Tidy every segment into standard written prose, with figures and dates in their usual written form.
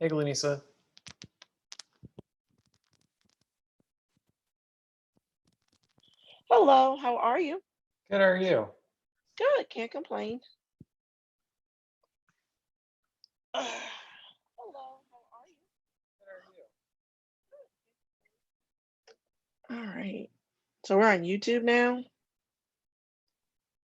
Hey, Glenisa. Hello, how are you? Good, how are you? Good, can't complain. Hello, how are you? All right. So we're on YouTube now.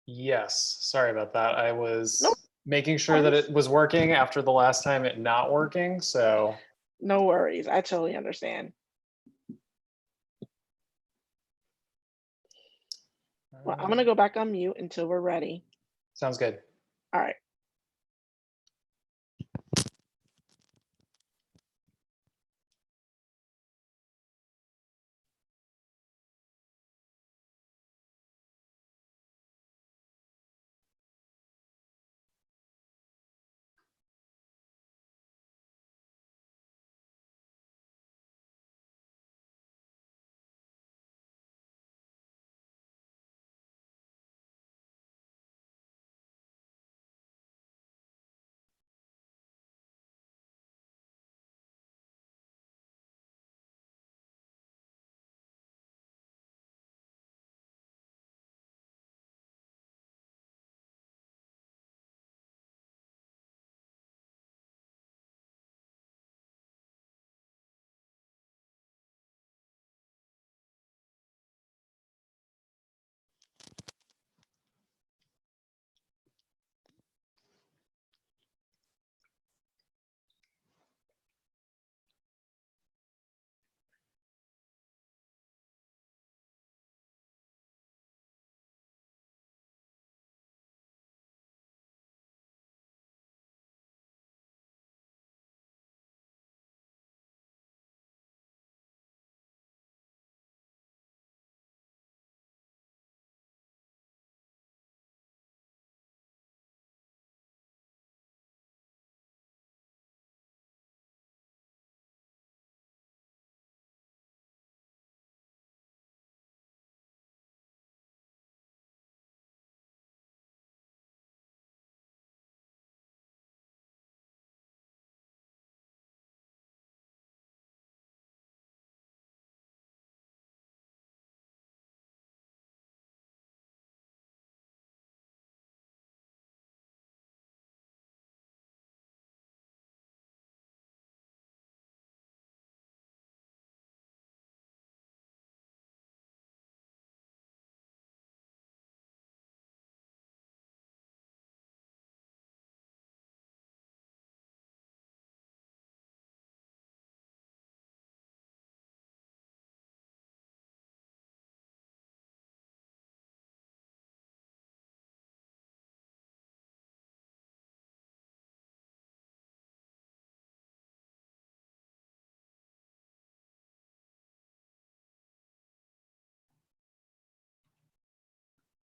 Yes, sorry about that. I No was making sure that worries. it was working after the last time it not working, so No worries. I totally understand. Well, I'm gonna go back on mute until we're ready. sounds good. All right.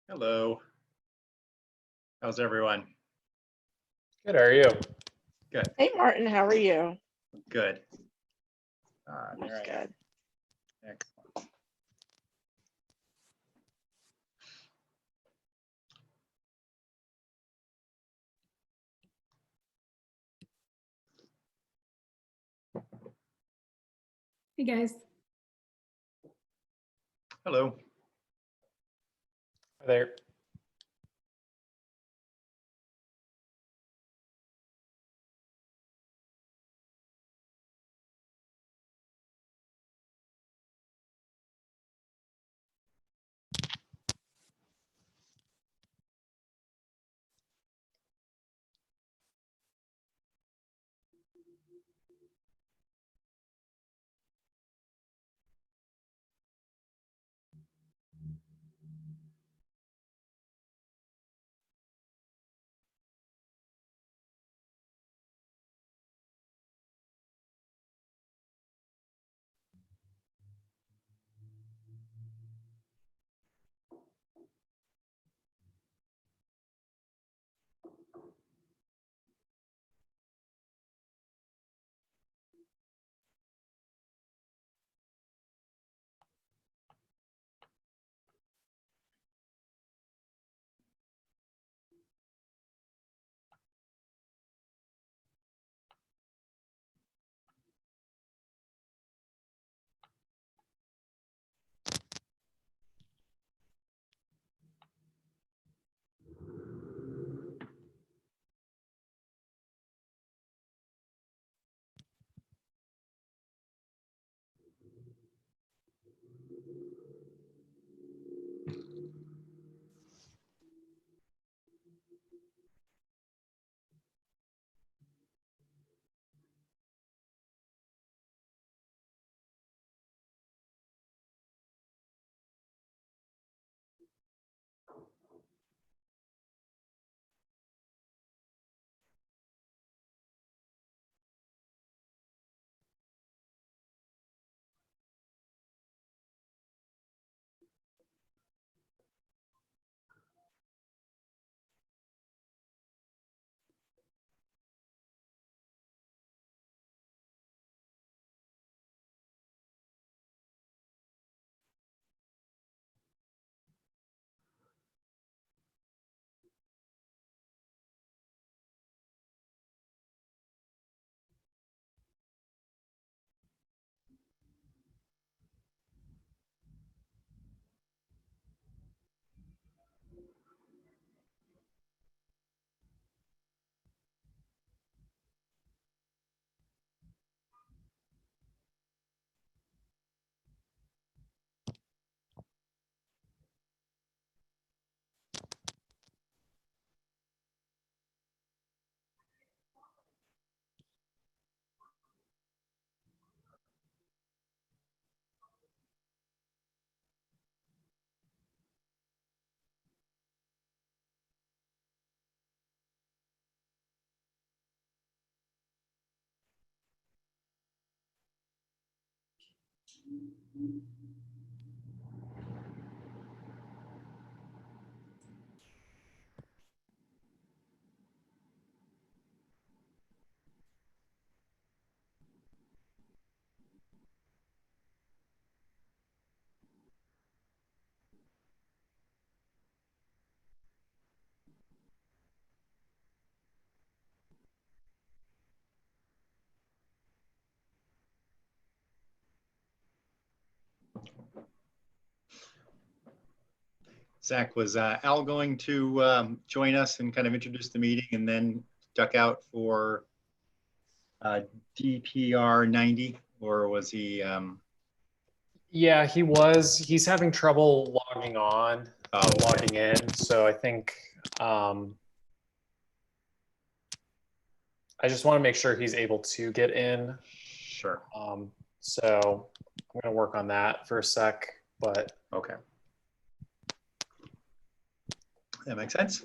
Hello. How's everyone? Good, how are you? Good. Hey Martin, how are you? Good. That's There I am. good. Excellent. Hey guys. Hello. Hi there. Zach, was Al going to join us and kind of introduce the meeting and then duck out for DPR 90, or was he? Yeah, he was. He's having trouble logging on, Oh, okay. logging in. So I think I just want to make sure he's able to get in. Sure. So I'm going to work on that for a sec, but Okay. That makes sense.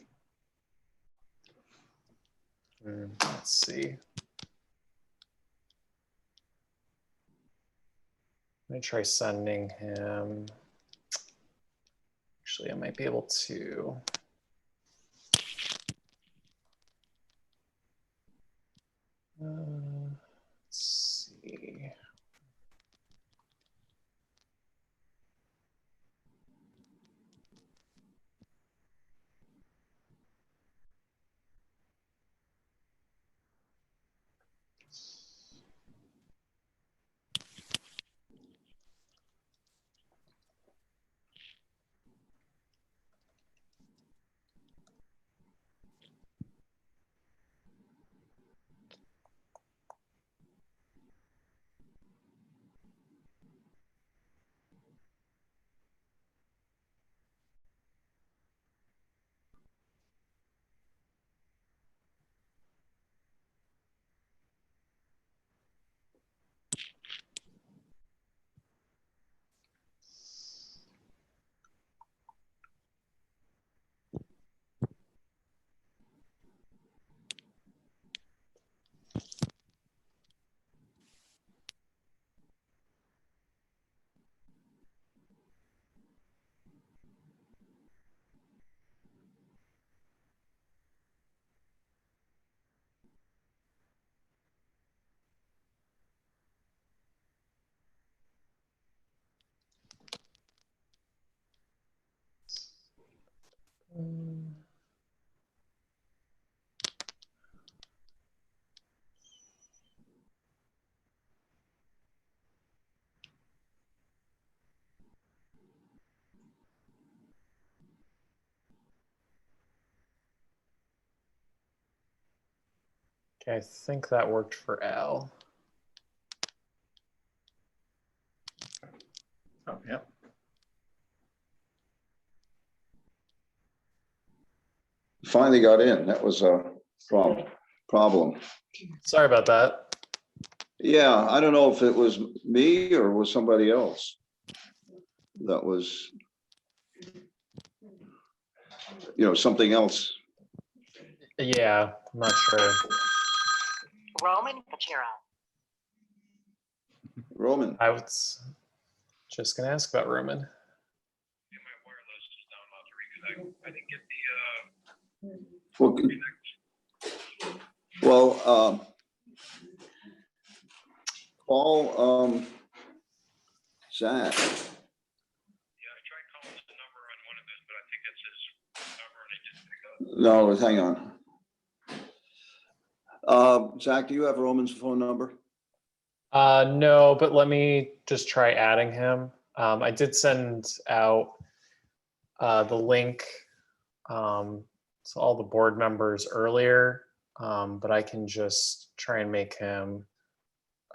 let's see. Let me try sending him. Actually, I might be able to. Let's see. Okay, I think that worked for Al. Oh, yeah. finally got in. That was a problem. Sorry about that. Yeah, I don't know if it was me or was somebody else that was, something else. Yeah, I'm not sure. Roman Pachiro. Roman, I was just gonna ask about Roman. well, call Zach. No, hang on. Zach, do you have Roman's phone number? No, but let me just try adding him. I did send out the link to all the board members earlier, but I can just try and make him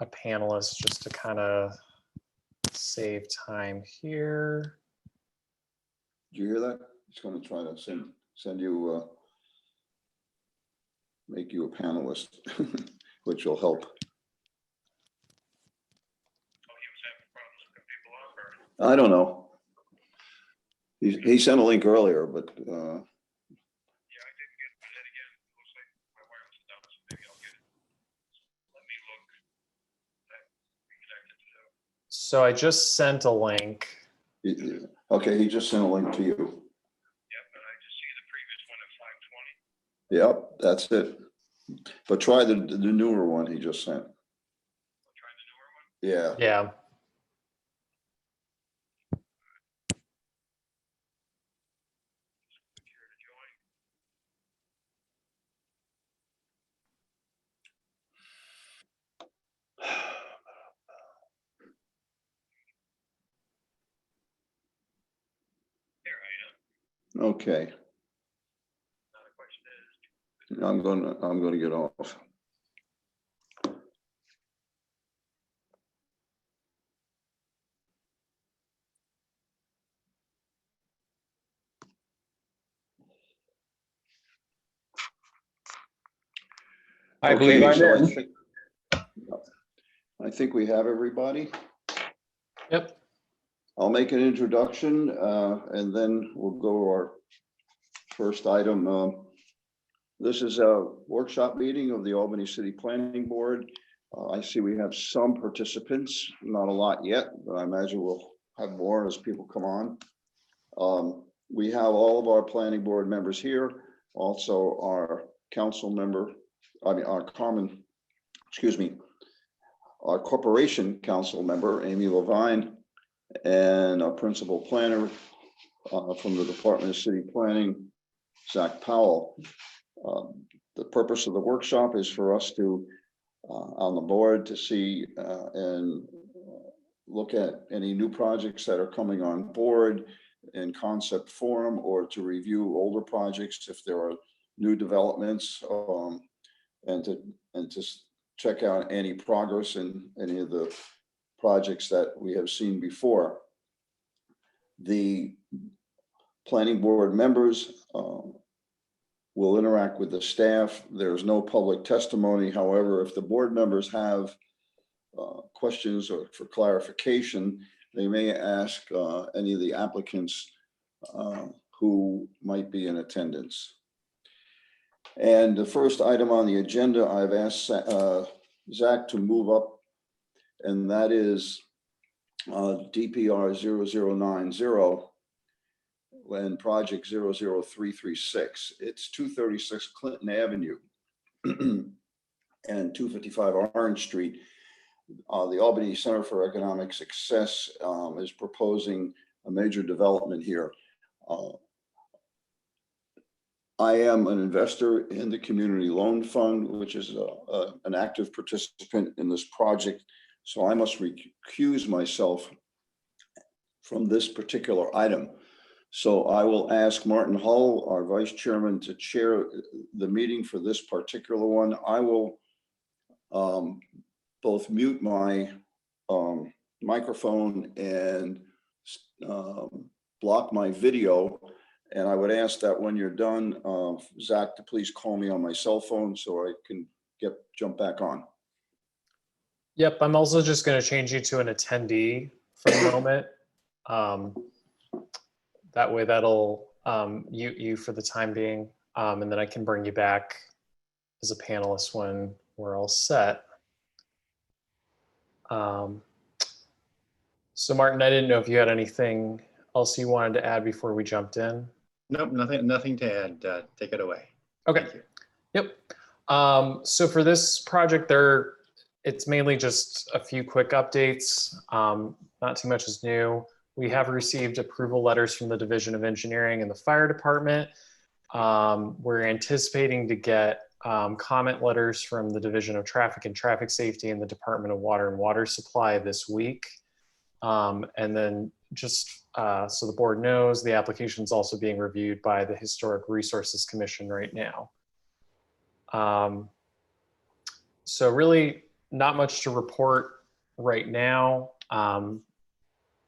a panelist just to kind of save time here. Did you hear that? He's going to try to send you, make you a panelist, which will help. I don't know. He sent a link earlier, but So I just sent a link. okay, he just sent a link to you. Yep, that's it. But try the newer one he just sent. Yeah. Yeah. Okay. I'm gonna get off. I believe I'm so in. I think we have everybody. Yep. I'll make an introduction and then we'll go to our first item. This is a workshop meeting of the Albany City Planning Board. I see we have some participants, not a lot yet, but I imagine we'll have more as people come on. We have all of our planning board members here, also our council member, our corporation council member, Amy Levine, and our principal planner from the Department of City Planning, Zach Powell. The purpose of the workshop is for us to, on the board, to see and look at any new projects that are coming on board in concept form, or to review older projects if there are new developments, and to check out any progress in any of the projects that we have seen before. The planning board members will interact with the staff. There's no public testimony. However, if the board members have questions or for clarification, they may ask any of the applicants who might be in attendance. And the first item on the agenda, I've asked Zach to move up, and that is DPR 0090 and project 00336. It's 236 Clinton Avenue and 255 Orange Street. The Albany Center for Economic Success is proposing a major development here. I am an investor in the Community Loan Fund, which is an active participant in this project. So I must recuse myself from this particular item. So I will ask Martin Hull, our vice chairman, to chair the meeting for this particular one. I will both mute my microphone and block my video, And I would ask that when you're done, Zach, to please call me on my cell phone so I can jump back on. Yep, I'm also just going to change you to an attendee for the moment. That way that'll mute you for the time being, and then I can bring you back as a panelist when we're all set. So Martin, I didn't know if you had anything else you wanted to add before we jumped in. Nope, nothing to add. Take it away. Okay. Thank you. Yep. So for this project, it's mainly just a few quick updates. Not too much is new. We have received approval letters from the Division of Engineering and the Fire Department. We're anticipating to get comment letters from the Division of Traffic and Traffic Safety and the Department of Water and Water Supply this week. And then just so the board knows, the application is also being reviewed by the Historic Resources Commission right now. So really not much to report right now.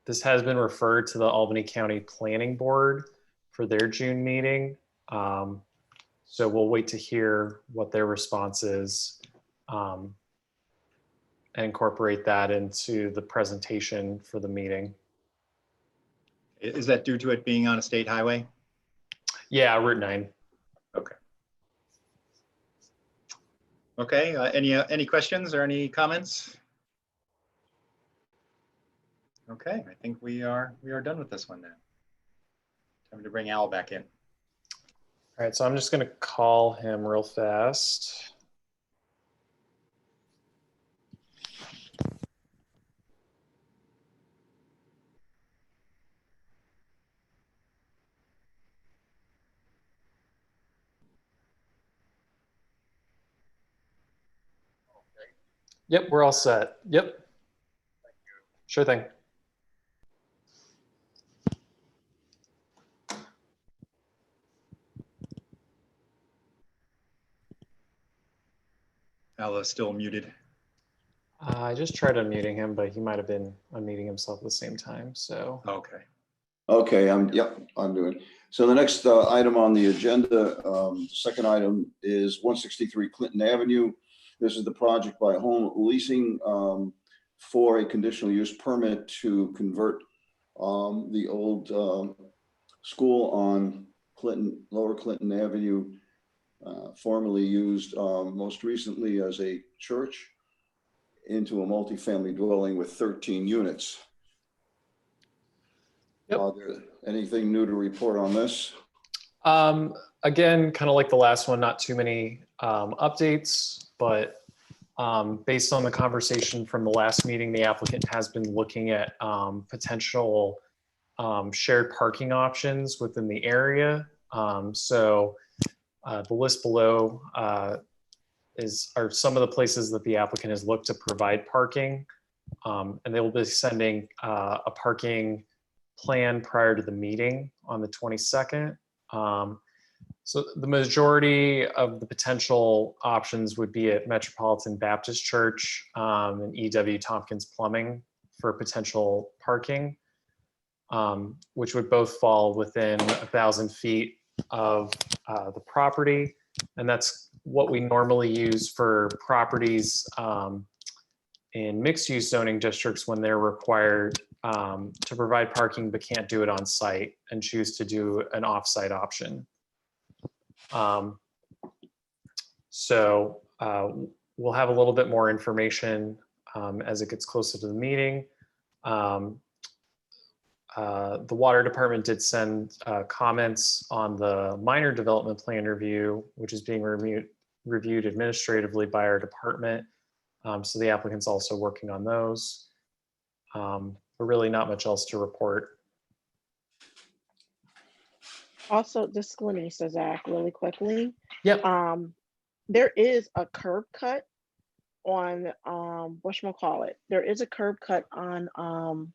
This has been referred to the Albany County Planning Board for their June meeting. So we'll wait to hear what their response is and incorporate that into the presentation for the meeting. Is that due to it being on a state highway? Yeah, Route 9. Okay. Okay, any questions or any comments? Okay, I think we are done with this one then. Time to bring Al back in. All right, so I'm just going to call him real fast. Yep, we're all set. Yep. Sure thing. Al is still muted. I just tried unmuting him, but he might have been unmuting himself at the same time. So Okay. Okay, I'm doing. So the next item on the agenda, second item is 163 Clinton Avenue. This is the project by Home Leasing for a conditional use permit to convert the old school on Lower Clinton Avenue, formerly used most recently as a church, into a multifamily dwelling with 13 units. Yep. Anything new to report on this? again, kind of like the last one, not too many updates, but based on the conversation from the last meeting, the applicant has been looking at potential shared parking options within the area. So the list below are some of the places that the applicant has looked to provide parking, and they will be sending a parking plan prior to the meeting on the 22nd. So the majority of the potential options would be at Metropolitan Baptist Church and E.W. Tompkins Plumbing for potential parking, which would both fall within 1,000 feet of the property. And that's what we normally use for properties in mixed use zoning districts when they're required to provide parking but can't do it on site and choose to do an off-site option. So we'll have a little bit more information as it gets closer to the meeting. The water department did send comments on the minor development plan review, which is being reviewed administratively by our department. So the applicant's also working on those. But really not much else to report. Also, this is Glenisa, Zach, really quickly. Yep. There is a curb cut on whatchamacallit. There is a curb cut on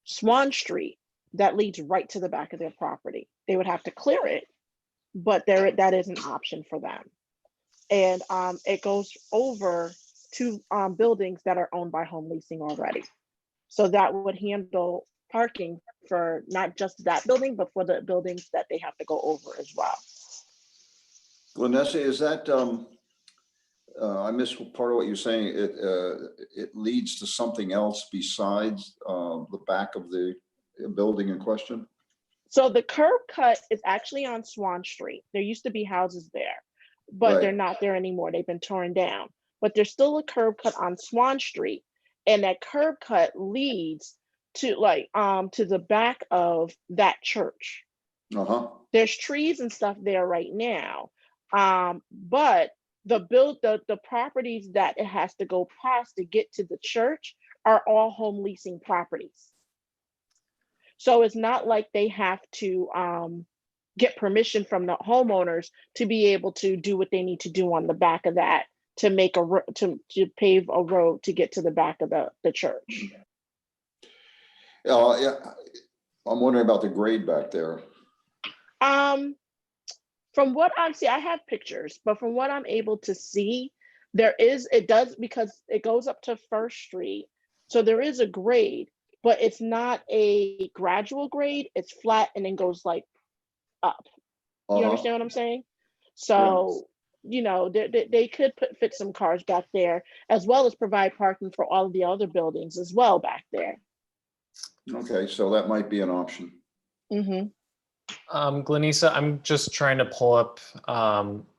Swan Street that leads right to the back of their property. They would have to clear it, but that is an option for them. And it goes over to buildings that are owned by Home Leasing already. So that would handle parking for not just that building, but for the buildings that they have to go over as well. Vanessa, is that, I missed part of what you're saying. It leads to something else besides the back of the building in question? So the curb cut is actually on Swan Street. There used to be houses there, but Right. they're not there anymore. They've been torn down. But there's still a curb cut on Swan Street, and that curb cut leads to to the back of that church. Uh-huh. There's trees and stuff there right now, but the properties that it has to go past to get to the church are all home leasing properties. So it's not like they have to get permission from the homeowners to be able to do what they need to do on the back of that to make to pave a road to get to the back of the church. Yeah, I'm wondering about the grade back there. From what I'm seeing, I have pictures, but from what I'm able to see, it does, because it goes up to First Street. So there is a grade, but it's not a gradual grade. It's flat and then goes like up. You understand what I'm saying? So, you know, they could fit some cars back there, as well as provide parking for all of the other buildings as well back there. Okay, so that might be an option. Mm-hmm. Glenisa, I'm just trying to pull up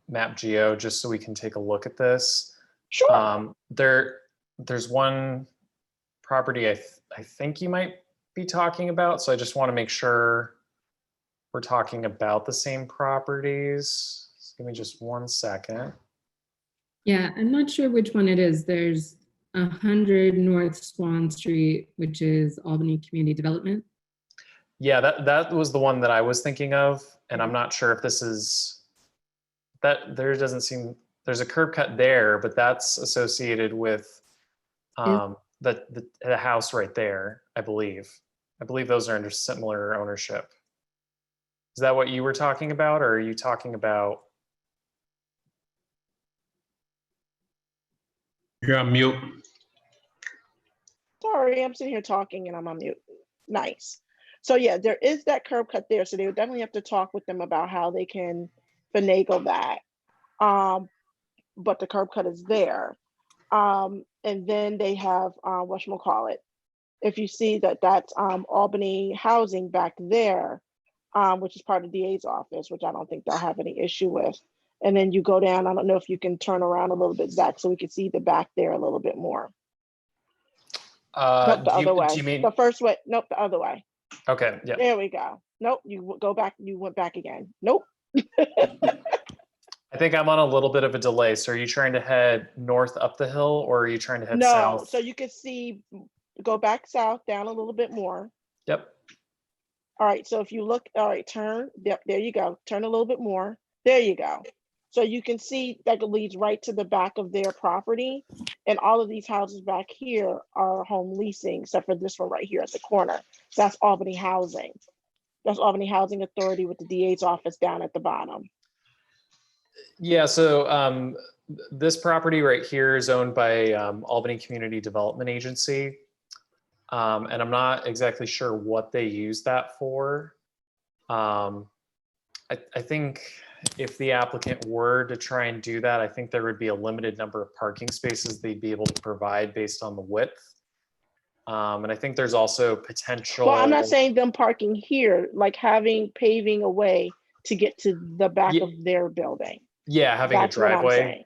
Map Geo just so we can take a look at this. Sure. There's one property I think you might be talking about, so I just want to make sure we're talking about the same properties. Give me just 1 second. Yeah, I'm not sure which one it is. There's 100 North Swan Street, which is Albany Community Development. Yeah, that was the one that I was thinking of, and I'm not sure if this is that. There's a curb cut there, but that's associated with the house right there, I believe. I believe those are under similar ownership. Is that what you were talking about, or are you talking about? You're on mute. Sorry, I'm sitting here talking and I'm on mute. Nice. So yeah, there is that curb cut there. So they would definitely have to talk with them about how they can finagle that. But the curb cut is there. And then they have whatchamacallit. If you see that's Albany housing back there, which is part of the DA's office, which I don't think they'll have any issue with. And then you go down, I don't know if you can turn around a little bit, Zach, so we can see the back there a little bit more. Nope, the other way. Do you mean the first way? Nope, the other way. okay? Yeah. There we go. Nope, you go back. You went back again. Nope. I think I'm on a little bit of a delay. So are you trying to head north up the hill, or are you trying to head No, south? so you can see, go back south, down a little bit more. Yep. All right, so if you look, all right, turn, yep, there you go. Turn a little bit more. There you go. So you can see that it leads right to the back of their property. And all of these houses back here are home leasing, except for this one right here at the corner. So that's Albany Housing. That's Albany Housing Authority with the DA's office down at the bottom. Yeah, so this property right here is owned by Albany Community Development Agency. And I'm not exactly sure what they use that for. I think if the applicant were to try and do that, I think there would be a limited number of parking spaces they'd be able to provide based on the width. And I think there's also potential. Well, I'm not saying them parking here, like paving a way to get to the back of their building. Yeah, having That's a driveway. What I'm saying.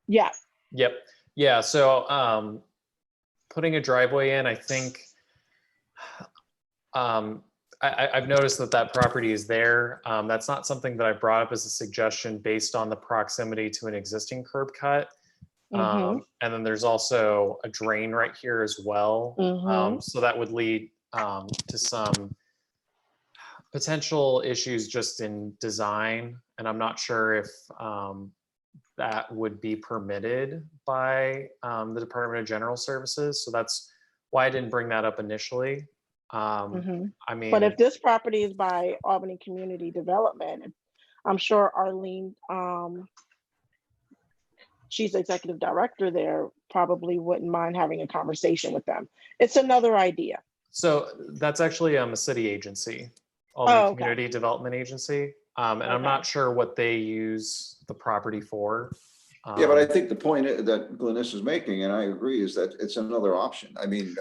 Yeah. Yep. Yeah. So putting a driveway in, I think I've noticed that property is there. That's not something that I brought up as a suggestion based on the proximity to an existing curb cut. And then there's also a drain right here as well. So that would lead to some potential issues just in design. And I'm not sure if that would be permitted by the Department of General Services. So that's why I didn't bring that up initially. I mean, but if this property is by Albany Community Development, I'm sure Arlene, she's executive director there, probably wouldn't mind having a conversation with them. It's another idea. So that's actually a city agency, Albany Oh, okay. Community Development Agency. And I'm Okay. not sure what they use the property for. Yeah, but I Um, think the point that Glynis is making, and I agree, is that it's another option. I mean,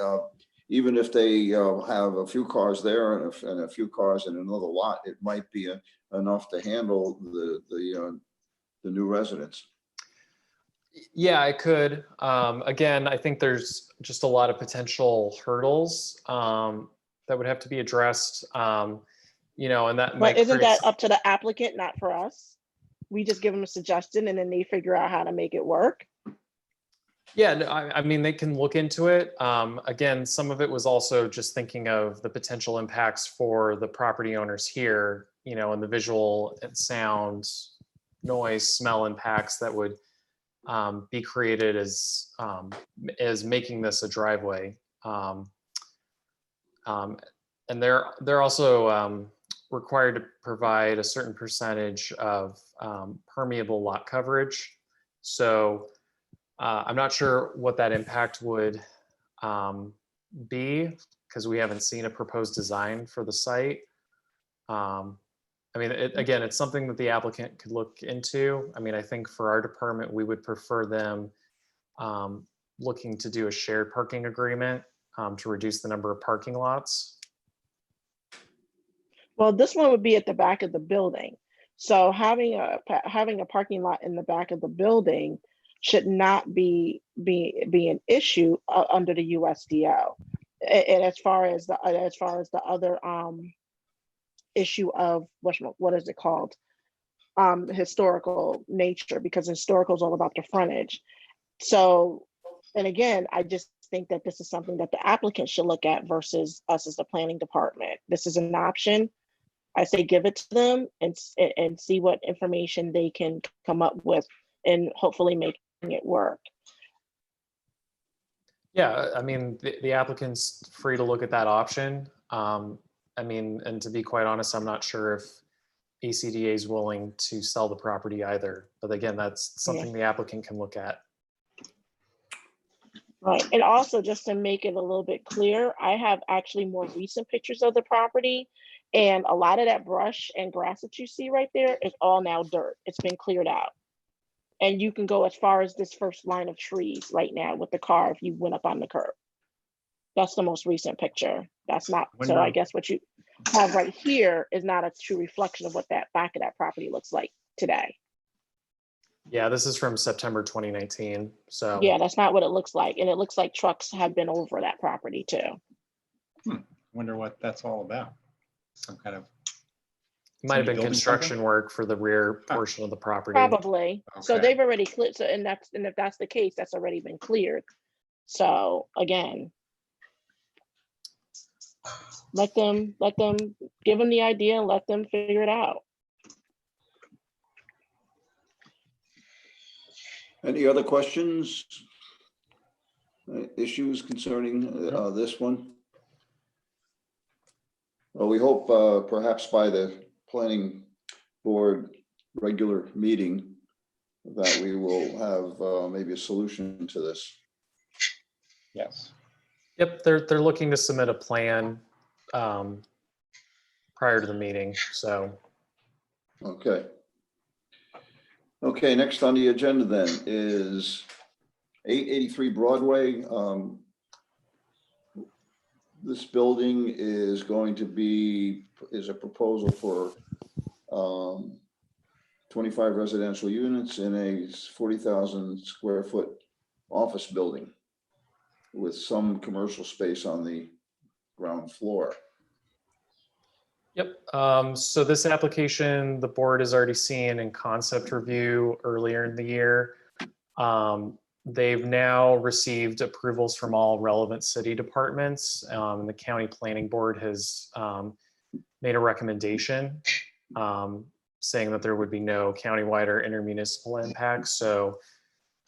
even if they have a few cars there and a few cars in another lot, it might be enough to handle the new residents. Yeah, I could. Again, I think there's just a lot of potential hurdles that would have to be addressed. And that But might isn't create. that up to the applicant, not for us? We just give them a suggestion and then they figure out how to make it work. Yeah, no, I mean, they can look into it. Again, some of it was also just thinking of the potential impacts for the property owners here, and the visual and sound, noise, smell impacts that would be created as making this a driveway. And they're also required to provide a certain percentage of permeable lot coverage. So I'm not sure what that impact would be, because we haven't seen a proposed design for the site. I mean, again, it's something that the applicant could look into. I mean, I think for our department, we would prefer them looking to do a shared parking agreement to reduce the number of parking lots. Well, this one would be at the back of the building. So having a parking lot in the back of the building should not be an issue under the USDO. And as far as the other issue of what is it called? Historical nature, because historical is all about the frontage. So, and again, I just think that this is something that the applicant should look at versus us as the planning department. This is an option. I say give it to them and see what information they can come up with and hopefully making it work. Yeah, I mean, the applicant's free to look at that option. I mean, and to be quite honest, I'm not sure if ACDA is willing to sell the property either. But again, that's something the applicant can look at. Right, and also just to make it a little bit clear, I have actually more recent pictures of the property, and a lot of that brush and grass that you see right there is all now dirt. It's been cleared out. And you can go as far as this first line of trees right now with the car if you went up on the curb. That's the most recent picture. That's not, so I guess what you have right here is not a true reflection of what that back of that property looks like today. Yeah, this is from September 2019. So yeah, that's not what it looks like. And it looks like trucks have been over that property too. Wonder what that's all about. Some kind of. it might have been building construction work for the rear portion of the property. Probably. So Okay. they've already cleared. So, and if that's the case, that's already been cleared. So again, let them give them the idea and let them figure it out. Any other questions? Issues concerning this one? Well, we hope perhaps by the planning board regular meeting that we will have maybe a solution to this. Yes. Yep, they're looking to submit a plan prior to the meeting. So Okay. Okay, next on the agenda then is 883 Broadway. This building is going to be, is a proposal for 25 residential units in a 40,000 square foot office building with some commercial space on the ground floor. yep. So this application, the board has already seen in concept review earlier in the year. They've now received approvals from all relevant city departments. And the county planning board has made a recommendation saying that there would be no countywide or intermunicipal impacts. So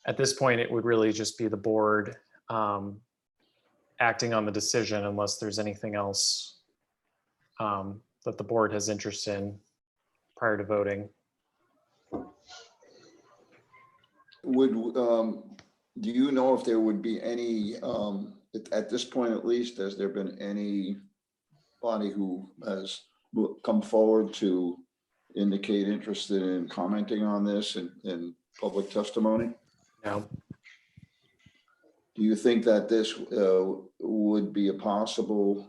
at this point, it would really just be the board acting on the decision unless there's anything else that the board has interest in prior to voting. Would, do you know if there would be any at this point at least, has there been anybody who has come forward to indicate interest in commenting on this in public testimony? No. Do you think that this would be a possible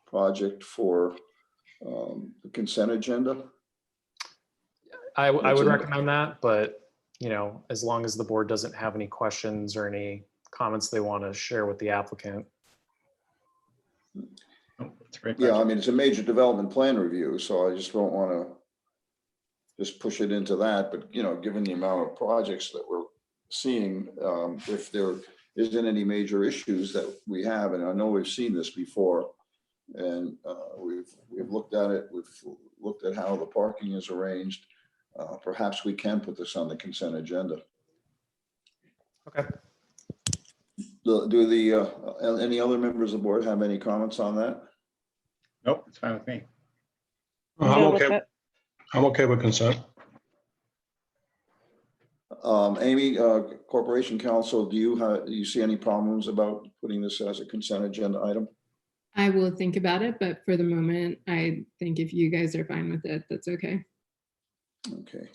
project for the consent agenda? I would It's a- recommend that, but as long as the board doesn't have any questions or any comments they want to share with the applicant. Oh, it's a great Yeah, I project. mean, it's a major development plan review, so I just don't want to just push it into that, but given the amount of projects that we're seeing, if there isn't any major issues that we have, and I know we've seen this before, and we've looked at it, we've looked at how the parking is arranged. Perhaps we can put this on the consent agenda. Okay. Do any other members of the board have any comments on that? Nope, it's fine with me. I'm Good with okay. it. I'm okay with consent. Amy, Corporation Counsel, do you see any problems about putting this as a consent agenda item? I will think about it, but for the moment, I think if you guys are fine with it, that's okay. Okay.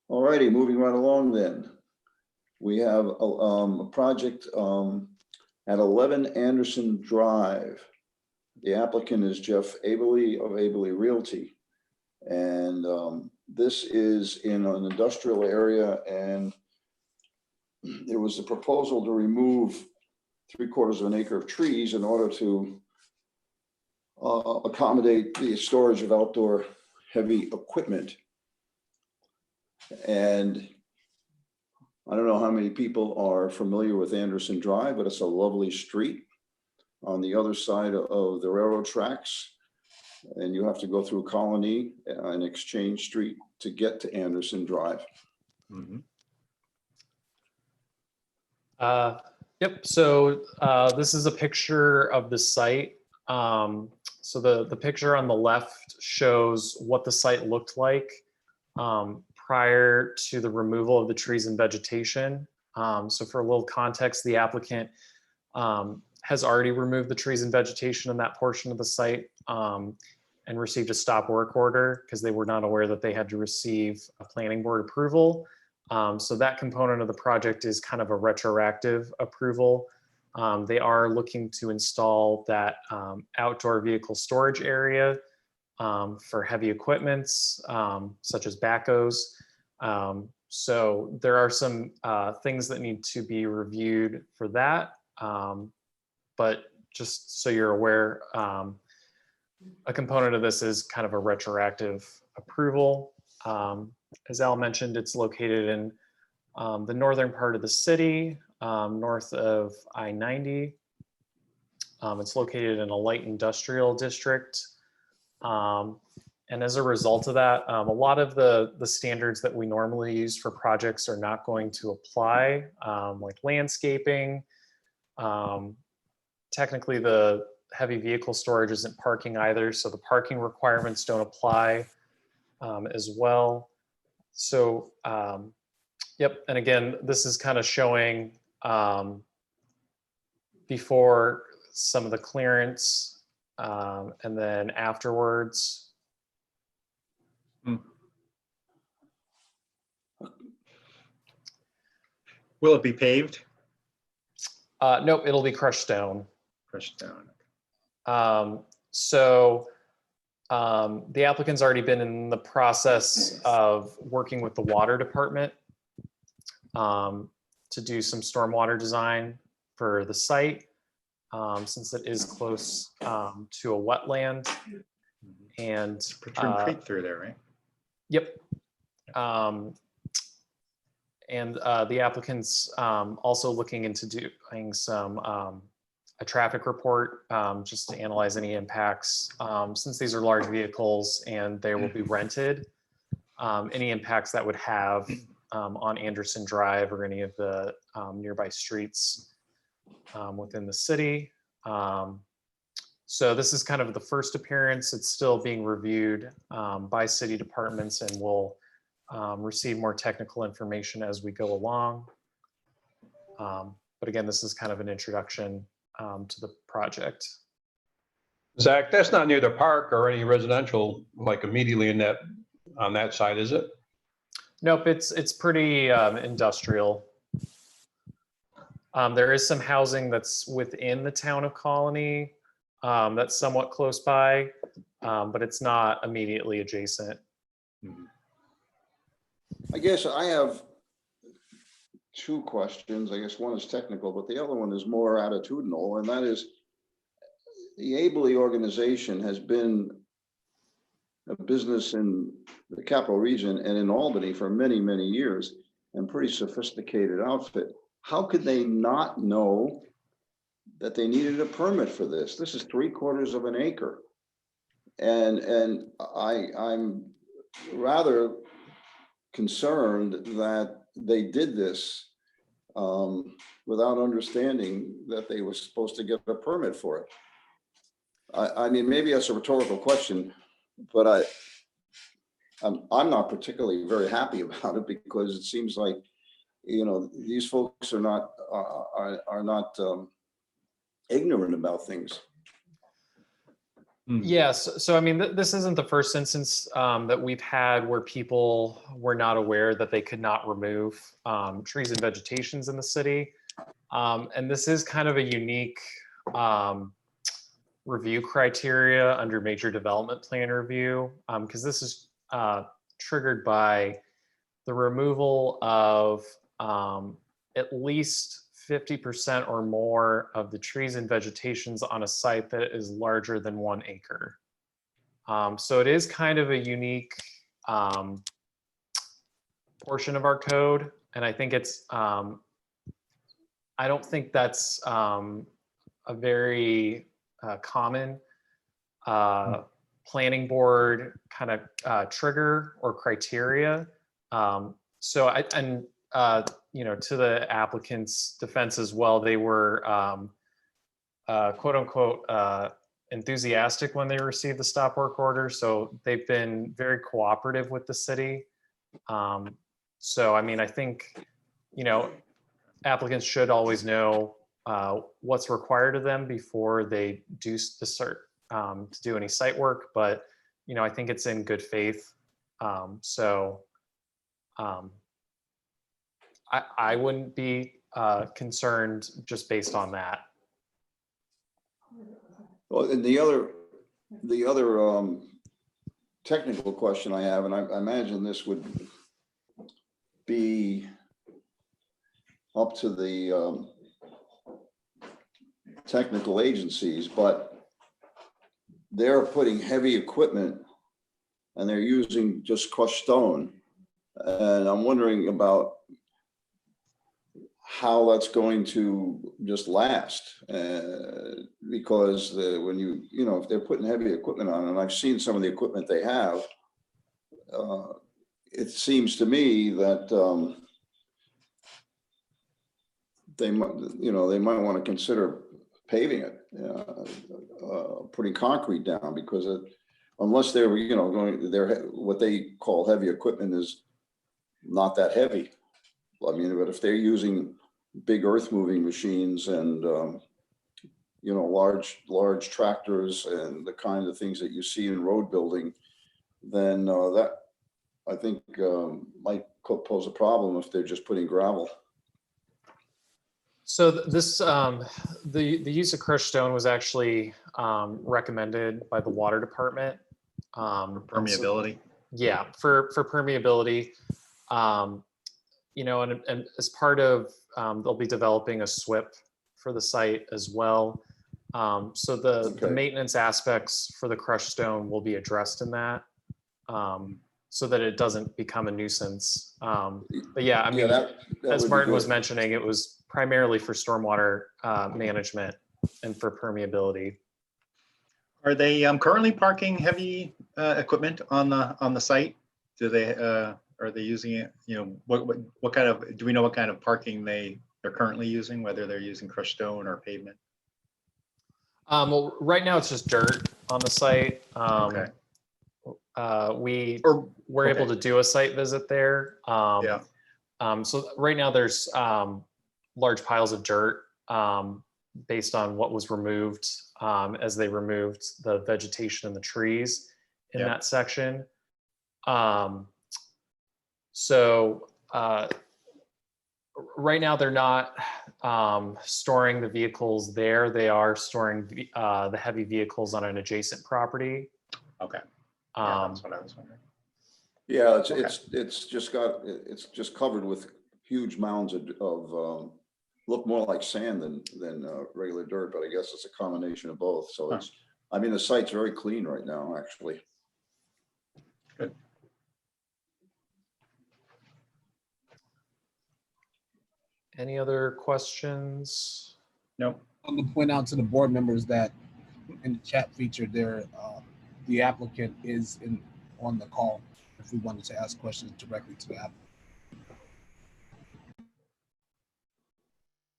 All righty, moving right along then. We have a project at 11 Anderson Drive. The applicant is Jeff Abley of Abley Realty. And this is in an industrial area, and there was a proposal to remove 3/4 of an acre of trees in order to accommodate the storage of outdoor heavy equipment. And I don't know how many people are familiar with Anderson Drive, but it's a lovely street on the other side of the railroad tracks. And you have to go through Colony and Exchange Street to get to Anderson Drive. Mhm. Yep. So this is a picture of the site. So the picture on the left shows what the site looked like prior to the removal of the trees and vegetation. So for a little context, the applicant has already removed the trees and vegetation in that portion of the site and received a stop work order because they were not aware that they had to receive a planning board approval. So that component of the project is kind of a retroactive approval. They are looking to install that outdoor vehicle storage area for heavy equipments such as backhoes. So there are some things that need to be reviewed for that. But just so you're aware, a component of this is kind of a retroactive approval. As Al mentioned, it's located in the northern part of the city, north of I-90. It's located in a light industrial district. And as a result of that, a lot of the standards that we normally use for projects are not going to apply, like landscaping. Technically, the heavy vehicle storage isn't parking either, so the parking requirements don't apply as well. So, yep, and again, this is kind of showing before some of the clearance and then afterwards. Will it be paved? Nope, it'll be crushed stone. Crushed down. So the applicant's already been in the process of working with the water department to do some stormwater design for the site, since it is close to a wetland. And Protrude Creek through there, right? yep. And the applicant's also looking into doing some a traffic report just to analyze any impacts. Since these are large vehicles and they will be rented, any impacts that would have on Anderson Drive or any of the nearby streets within the city. So this is kind of the first appearance. It's still being reviewed by city departments, and we'll receive more technical information as we go along. But again, this is kind of an introduction to the project. Zach, that's not near the park or any residential, like immediately in that, on that side, is it? Nope, it's pretty industrial. There is some housing that's within the town of Colony that's somewhat close by, but it's not immediately adjacent. I guess I have two questions. I guess one is technical, but the other one is more attitudinal, and that is the Allowable organization has been a business in the capital region and in Albany for many, many years, and pretty sophisticated outfit. How could they not know that they needed a permit for this? This is 3/4 of an acre. And I'm rather concerned that they did this without understanding that they were supposed to get a permit for it. I mean, maybe that's a rhetorical question, but I'm not particularly very happy about it, because it seems like, you know, these folks are not ignorant about things. Yes. So, I mean, this isn't the first instance that we've had where people were not aware that they could not remove trees and vegetations in the city. And this is kind of a unique review criteria under major development plan review, because this is triggered by the removal of at least 50% or more of the trees and vegetations on a site that is larger than 1 acre. So it is kind of a unique portion of our code. And I think it's, I don't think that's a very common planning board kind of trigger or criteria. You know, to the applicant's defense as well, they were quote unquote enthusiastic when they received the stop work order. So they've been very cooperative with the city. So, I mean, I think, you know, applicants should always know what's required of them before they do start to do any site work. But, you know, I think it's in good faith. I wouldn't be concerned just based on that. Well, and the other technical question I have, and I imagine this would be up to the technical agencies, but they're putting heavy equipment and they're using just crushed stone. And I'm wondering about how that's going to just last, because when you know, if they're putting heavy equipment on, and I've seen some of the equipment they have, it seems to me that they might want to consider paving it, putting concrete down, because unless they're, you know, what they call heavy equipment is not that heavy. I mean, but if they're using big earth moving machines and, you know, large tractors and the kind of things that you see in road building, then that, I think, might pose a problem if they're just putting gravel. So this, the use of crushed stone was actually recommended by the water department. Permeability. Yeah, for permeability. You know, and as part of, they'll be developing a SWIP for the site as well. So the maintenance aspects for the crushed stone will be addressed in that, so that it doesn't become a nuisance. But yeah, I mean, that as would be Martin was good. mentioning, it was primarily for stormwater management and for permeability. Are they currently parking heavy equipment on the site? Do they are they using it? You know, what kind of, do we know what kind of parking they're currently using, whether they're using crushed stone or pavement? Well, right now it's just dirt on the site. Okay. We Or were able to do a site visit there. yeah. So right now there's large piles of dirt based on what was removed as they removed the vegetation and the trees in Yep. that section. So right now they're not storing the vehicles there. They are storing the heavy vehicles on an adjacent property. Okay. Yeah, Um, that's what I was wondering. Yeah, Okay. it's just covered with huge mounds of look more like sand than regular dirt, but I guess it's a combination of both. So Huh. it's, I mean, the site's very clean right now, actually. Good. Any other questions? Nope. I'm gonna point out to the board members that in the chat feature there, the applicant is on the call if we wanted to ask questions directly to the applicant.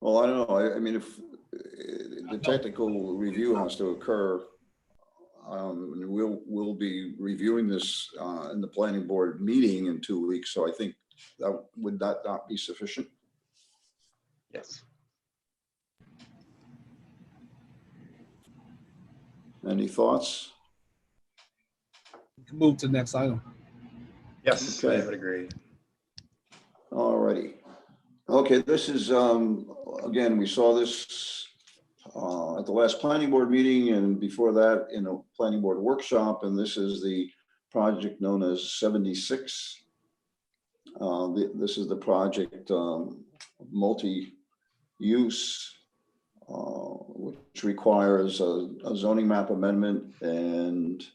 Well, I don't know. I mean, if the technical review has to occur, and we'll be reviewing this in the planning board meeting in 2 weeks. So I think that would that not be sufficient? Yes. Any thoughts? We can move to the next item. Yes, I Okay. would agree. All righty. Okay, this is, again, we saw this at the last planning board meeting and before that in a planning board workshop, and this is the project known as 76. This is the project multi-use, which requires a zoning map amendment and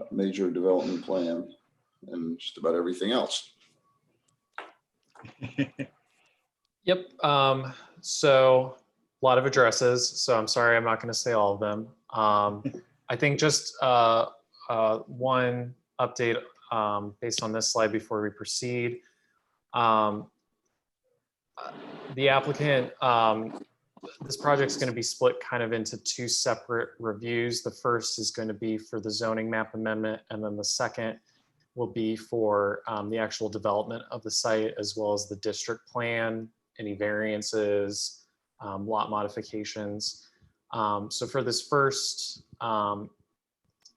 a major development plan and just about everything else. Yep. So a lot of addresses. So I'm sorry, I'm not going to say all of them. I think just one update based on this slide before we proceed. The applicant, this project's going to be split kind of into two separate reviews. The first is going to be for the zoning map amendment, and then the second will be for the actual development of the site, as well as the district plan, any variances, lot modifications. So for this first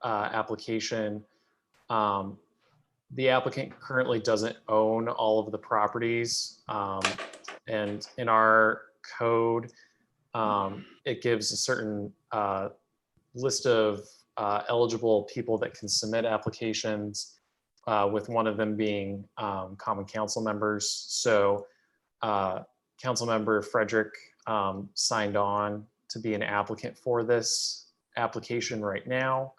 application, the applicant currently doesn't own all of the properties. And in our code, it gives a certain list of eligible people that can submit applications, with one of them being common council members. So council member Frederick signed on to be an applicant for this application right now.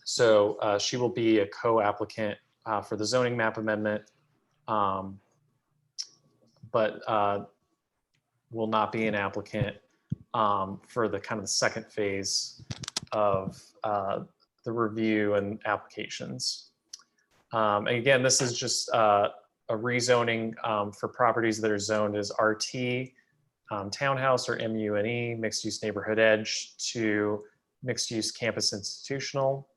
So she will be a co-applicant for the zoning map amendment, but will not be an applicant for the kind of the second phase of the review and applications. And again, this is just a rezoning for properties that are zoned as RT, townhouse, or MUNE, mixed use neighborhood edge, to mixed use campus institutional.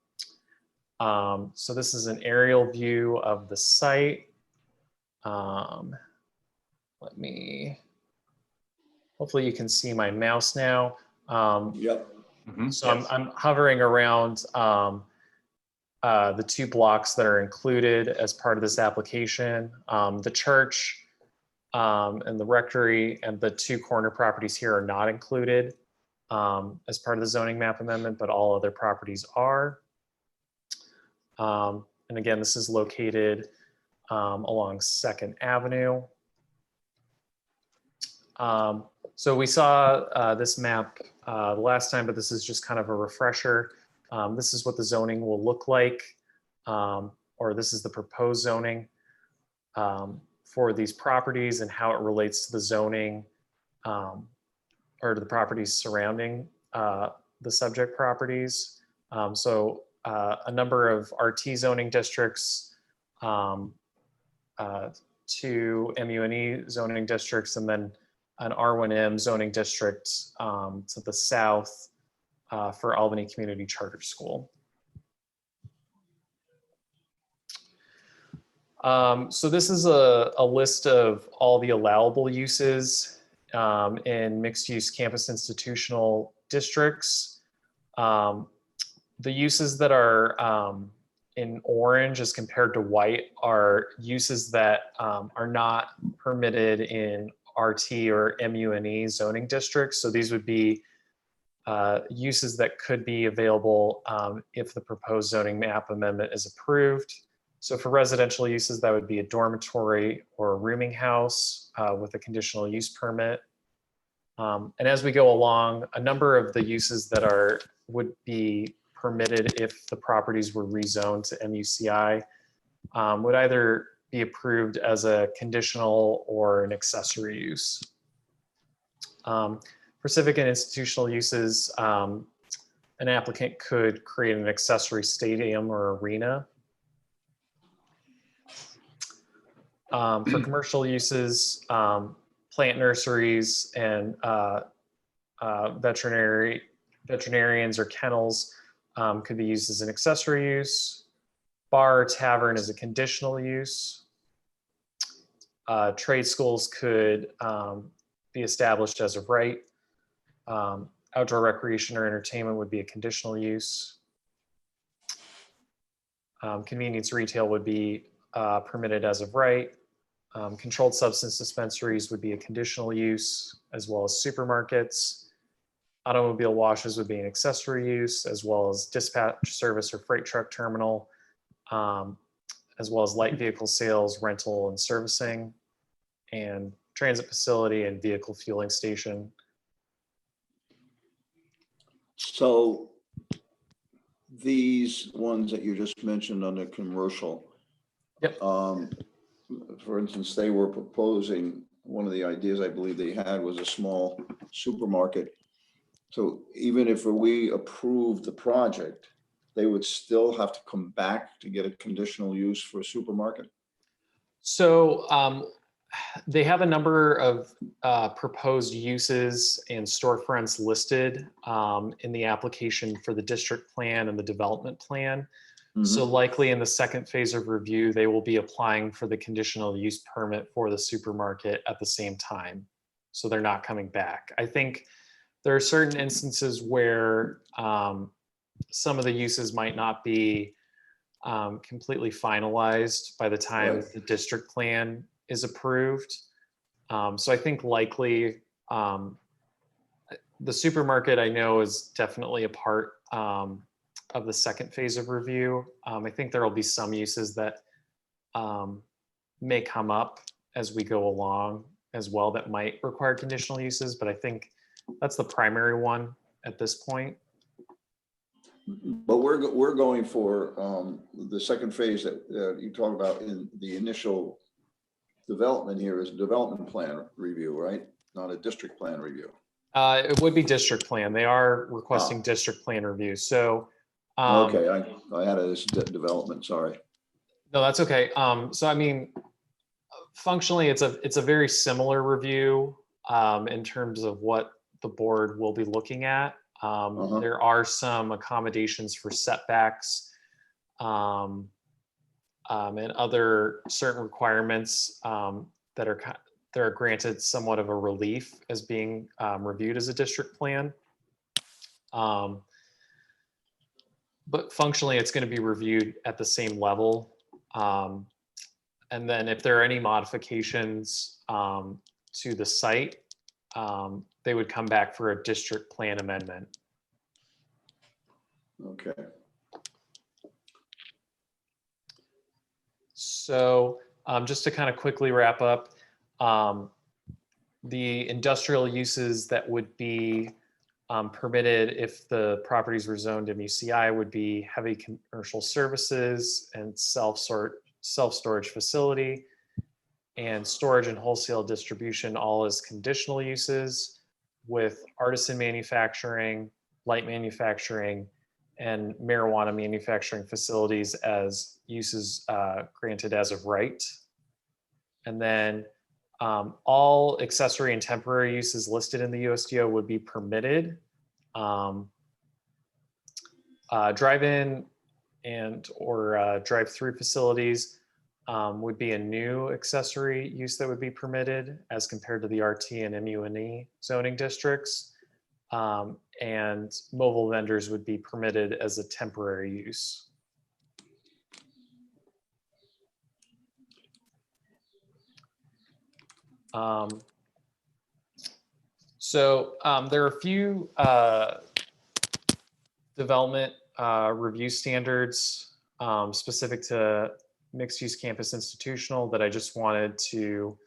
So this is an aerial view of the site. Let me, hopefully you can see my mouse now. Yep. So I'm hovering around the two blocks that are included as part of this application. The church and the rectory and the two corner properties here are not included as part of the zoning map amendment, but all other properties are. And again, this is located along 2nd Avenue. So we saw this map the last time, but this is just kind of a refresher. This is what the zoning will look like, or this is the proposed zoning for these properties and how it relates to the zoning or to the properties surrounding the subject properties. So a number of RT zoning districts, 2 MUNE zoning districts, and then an R1M zoning district to the south for Albany Community Charter School. So this is a list of all the allowable uses in mixed-use campus institutional districts. The uses that are in orange as compared to white are uses that are not permitted in RT or MUNE zoning districts. So these would be uses that could be available if the proposed zoning map amendment is approved. So for residential uses, that would be a dormitory or a rooming house with a conditional use permit. And as we go along, a number of the uses that would be permitted if the properties were rezoned to MUCI would either be approved as a conditional or an accessory use. For civic and institutional uses, an applicant could create an accessory stadium or arena. For commercial uses, plant nurseries and veterinarians or kennels could be used as an accessory use. Bar or tavern is a conditional use. Trade schools could be established as of right. Outdoor recreation or entertainment would be a conditional use. Convenience retail would be permitted as of right. Controlled substance dispensaries would be a conditional use, as well as supermarkets. Automobile washes would be an accessory use, as well as dispatch service or freight truck terminal, as well as light vehicle sales, rental and servicing, and transit facility and vehicle fueling station. So these ones that you just mentioned under commercial. Yep. For instance, they were proposing, one of the ideas I believe they had was a small supermarket. So even if we approved the project, they would still have to come back to get a conditional use for a supermarket? So they have a number of proposed uses and storefronts listed in the application for the district plan and the development plan. So likely in the second phase of review, they will be applying for the conditional use permit for the supermarket at the same time. So they're not coming back. I think there are certain instances where some of the uses might not be completely finalized by the time the district plan is approved. So I think likely the supermarket I know is definitely a part of the second phase of review. I think there will be some uses that may come up as we go along as well that might require conditional uses, but I think that's the primary one at this point. But we're going for the second phase that you talk about in the initial development here is a development plan review, right? Not a district plan review. It would be district plan. They are requesting district plan review. So okay, I had it as development, sorry. No, that's okay. So I mean, functionally, it's a very similar review in terms of what the board will be looking at. There are some accommodations for setbacks and other certain requirements that are granted somewhat of a relief as being reviewed as a district plan. But functionally, it's going to be reviewed at the same level. And then if there are any modifications to the site, they would come back for a district plan amendment. Okay. So just to kind of quickly wrap up, the industrial uses that would be permitted if the properties were zoned MUCI would be heavy commercial services and self-storage facility, and storage and wholesale distribution all as conditional uses, with artisan manufacturing, light manufacturing, and marijuana manufacturing facilities as uses granted as of right. And then all accessory and temporary uses listed in the USDO would be permitted. Drive-in and or drive-through facilities would be a new accessory use that would be permitted as compared to the RT and MUNE zoning districts. And mobile vendors would be permitted as a temporary use. There are a few development review standards specific to mixed-use campus institutional that I just wanted to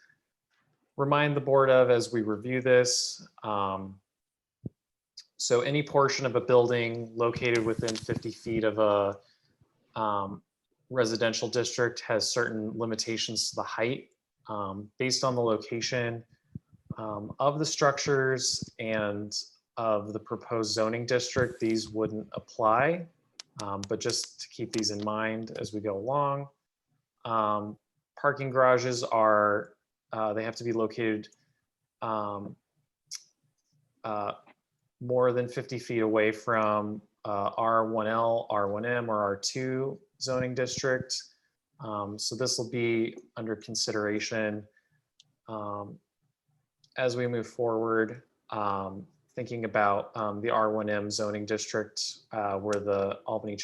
remind the board of as we review this. So any portion of a building located within 50 feet of a residential district has certain limitations to the height based on the location of the structures and of the proposed zoning district. These wouldn't apply, but just to keep these in mind as we go along. Parking garages are, they have to be located more than 50 feet away from R1L, R1M, or R2 zoning district. So this will be under consideration as we move forward, thinking about the R1M zoning district where the Albany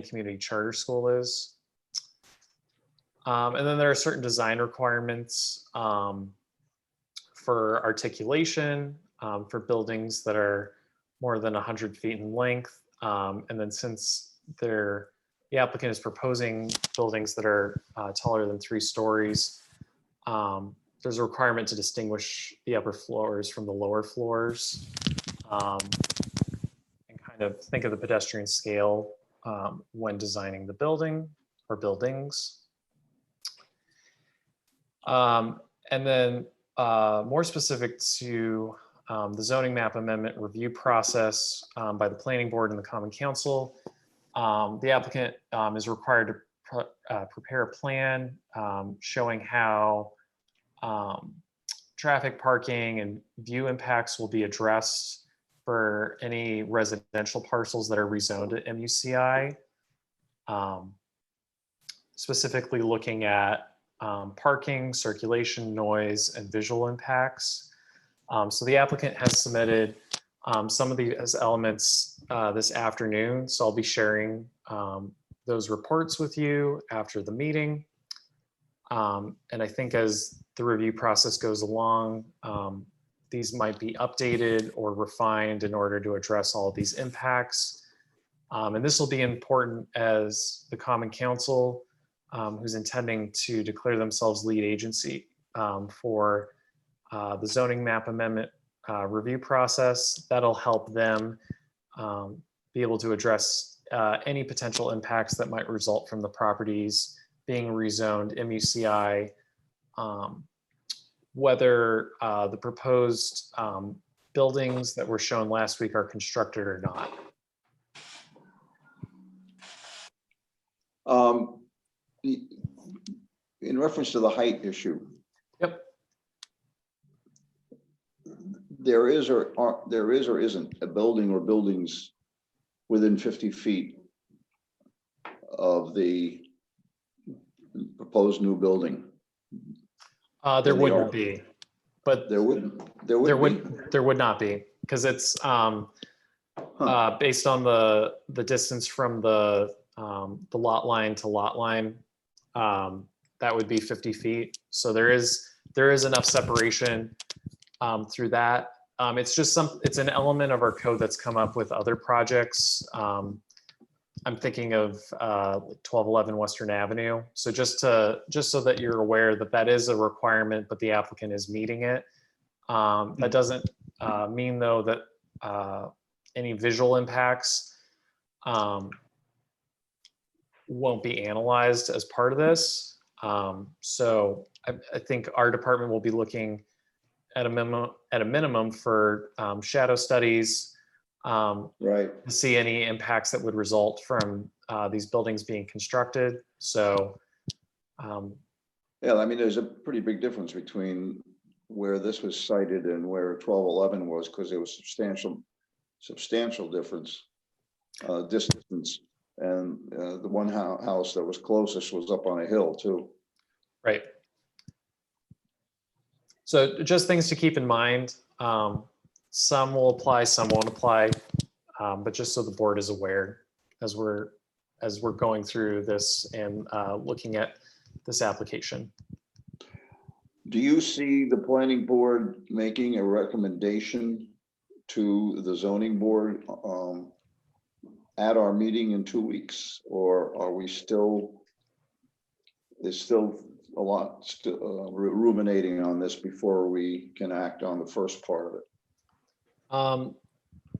Community Charter School is. And then there are certain design requirements for articulation for buildings that are more than 100 feet in length. And then since the applicant is proposing buildings that are taller than 3 stories, there's a requirement to distinguish the upper floors from the lower floors and kind of think of the pedestrian scale when designing the building or buildings. And then more specific to the zoning map amendment review process by the planning board and the common council, the applicant is required to prepare a plan showing how traffic, parking, and view impacts will be addressed for any residential parcels that are rezoned to MUCI. Specifically looking at parking, circulation, noise, and visual impacts. So the applicant has submitted some of these elements this afternoon. So I'll be sharing those reports with you after the meeting. And I think as the review process goes along, these might be updated or refined in order to address all of these impacts. And this will be important as the Common Council, who's intending to declare themselves lead agency for the zoning map amendment review process. That'll help them be able to address any potential impacts that might result from the properties being rezoned MUCI, whether the proposed buildings that were shown last week are constructed or not. In reference to the height issue. Yep. There is or isn't a building or buildings within 50 feet of the proposed new building. There wouldn't be, but there would not be, because it's based on the distance from the lot line to lot line. That would be 50 feet. So there is enough separation through that. It's an element of our code that's come up with other projects. I'm thinking of 1211 Western Avenue. So just so that you're aware that is a requirement, but the applicant is meeting it. That doesn't mean though that any visual impacts won't be analyzed as part of this. So I think our department will be looking at a minimum for shadow studies, right, to see any impacts that would result from these buildings being constructed. So yeah, I mean, there's a pretty big difference between where this was cited and where 1211 was, because there was substantial difference, distance And the one house that was closest was up on a hill too. Right. So just things to keep in mind. Some will apply, some won't apply, but just so the board is aware as we're going through this and looking at this application. Do you see the planning board making a recommendation to the zoning board at our meeting in 2 weeks? Or are we still, there's still a lot ruminating on this before we can act on the first part of it?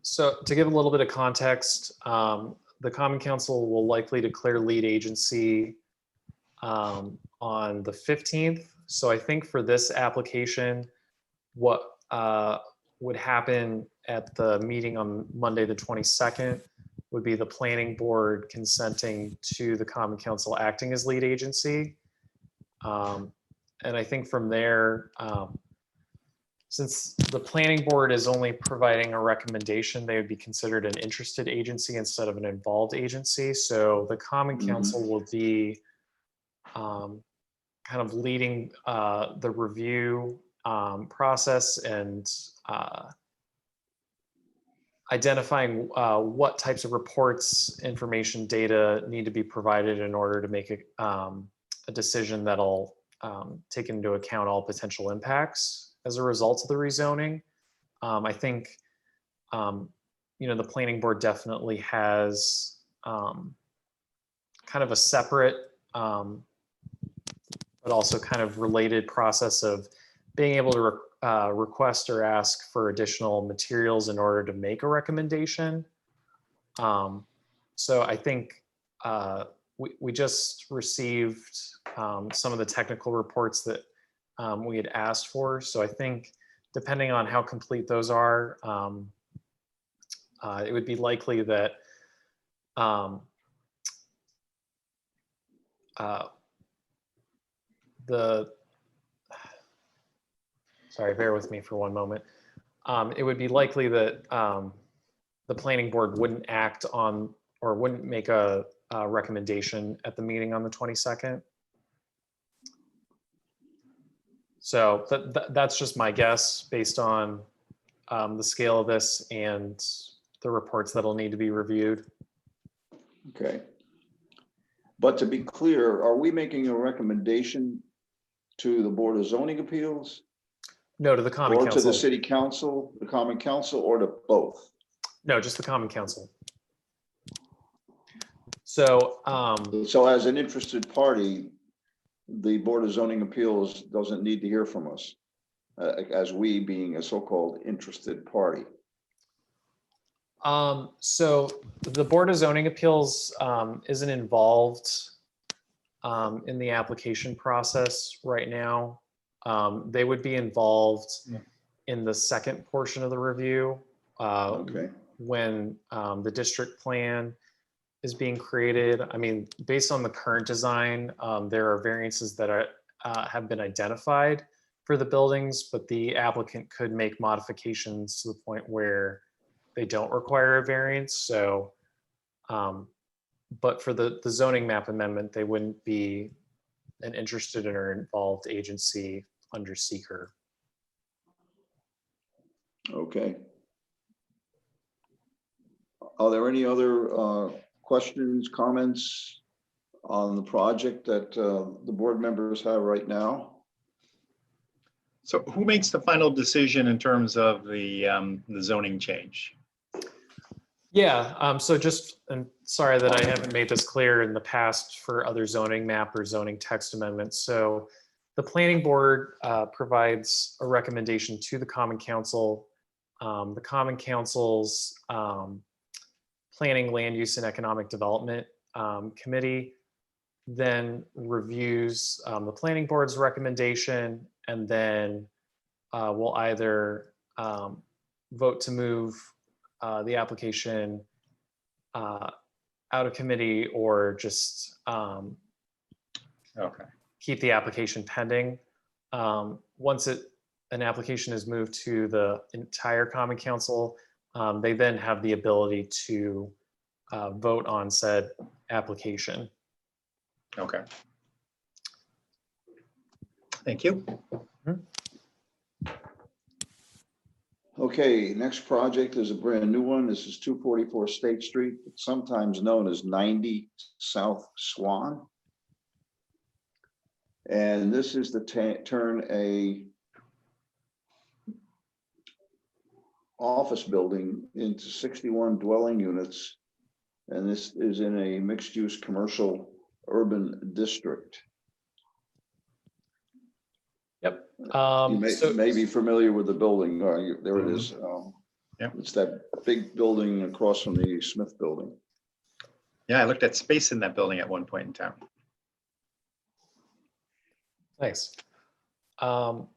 So to give a little bit of context, the Common Council will likely declare lead agency on the 15th. So I think for this application, what would happen at the meeting on Monday, the 22nd, would be the planning board consenting to the Common Council acting as lead agency. And I think from there, since the planning board is only providing a recommendation, they would be considered an interested agency instead of an involved agency. So the Common Council will be kind of leading the review process and identifying what types of reports, information, data need to be provided in order to make a decision that'll take into account all potential impacts as a result of the rezoning. I think, the planning board definitely has kind of a separate, but also kind of related process of being able to request or ask for additional materials in order to make a recommendation. So I think we just received some of the technical reports that we had asked for. So I think depending on how complete those are, it would be likely that sorry, bear with me for one moment. It would be likely that the planning board wouldn't act on or wouldn't make a recommendation at the meeting on the 22nd. So that's just my guess based on the scale of this and the reports that'll need to be reviewed. Okay. But to be clear, are we making a recommendation to the Board of Zoning Appeals? No, to the Common Or Council. to the City Council, the Common Council, or to both? No, just the Common Council. So, So as an interested party, the Board of Zoning Appeals doesn't need to hear from us, as we being a so-called interested party. so the Board of Zoning Appeals isn't involved in the application process right now. They would be involved in the second portion of the review Okay. when the district plan is being created. I mean, based on the current design, there are variances that are have been identified for the buildings, but the applicant could make modifications to the point where they don't require a variance. So, but for the zoning map amendment, they wouldn't be an interested or involved agency under seeker. Okay. Are there any other questions, comments on the project that the board members have right now? So who makes the final decision in terms of the zoning change? Yeah, so just, and sorry that I haven't made this clear in the past for other zoning map or zoning text amendments. So the planning board provides a recommendation to the Common Council. The Common Council's Planning, Land Use, and Economic Development Committee then reviews the planning board's recommendation, and then we'll either vote to move the application out of committee or just Okay. keep the application pending. Once an application is moved to the entire Common Council, they then have the ability to vote on said application. Okay. Thank you. Okay, next project is a brand new one. This is 244 State Street, sometimes known as 90 South Swan. And this is to turn a office building into 61 dwelling units. And this is in a mixed-use commercial urban district. Yep. You may be familiar with the building. There it is. Yep. It's that big building across from the Smith building. Yeah, I looked at space in that building at one point in time. Nice. So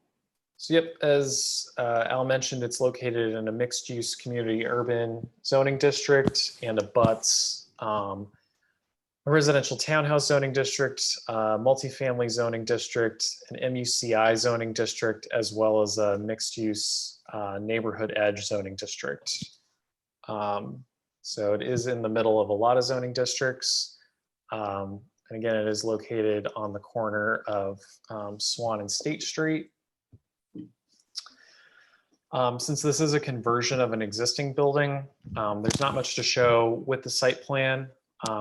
yep, as Al mentioned, it's located in a mixed-use community urban zoning district and abuts a residential townhouse zoning district, multifamily zoning district, an MUCI zoning district, as well as a mixed-use neighborhood edge zoning district. So it is in the middle of a lot of zoning districts. And again, it is located on the corner of Swan and State Street. Since this is a conversion of an existing building, there's not much to show with the site plan.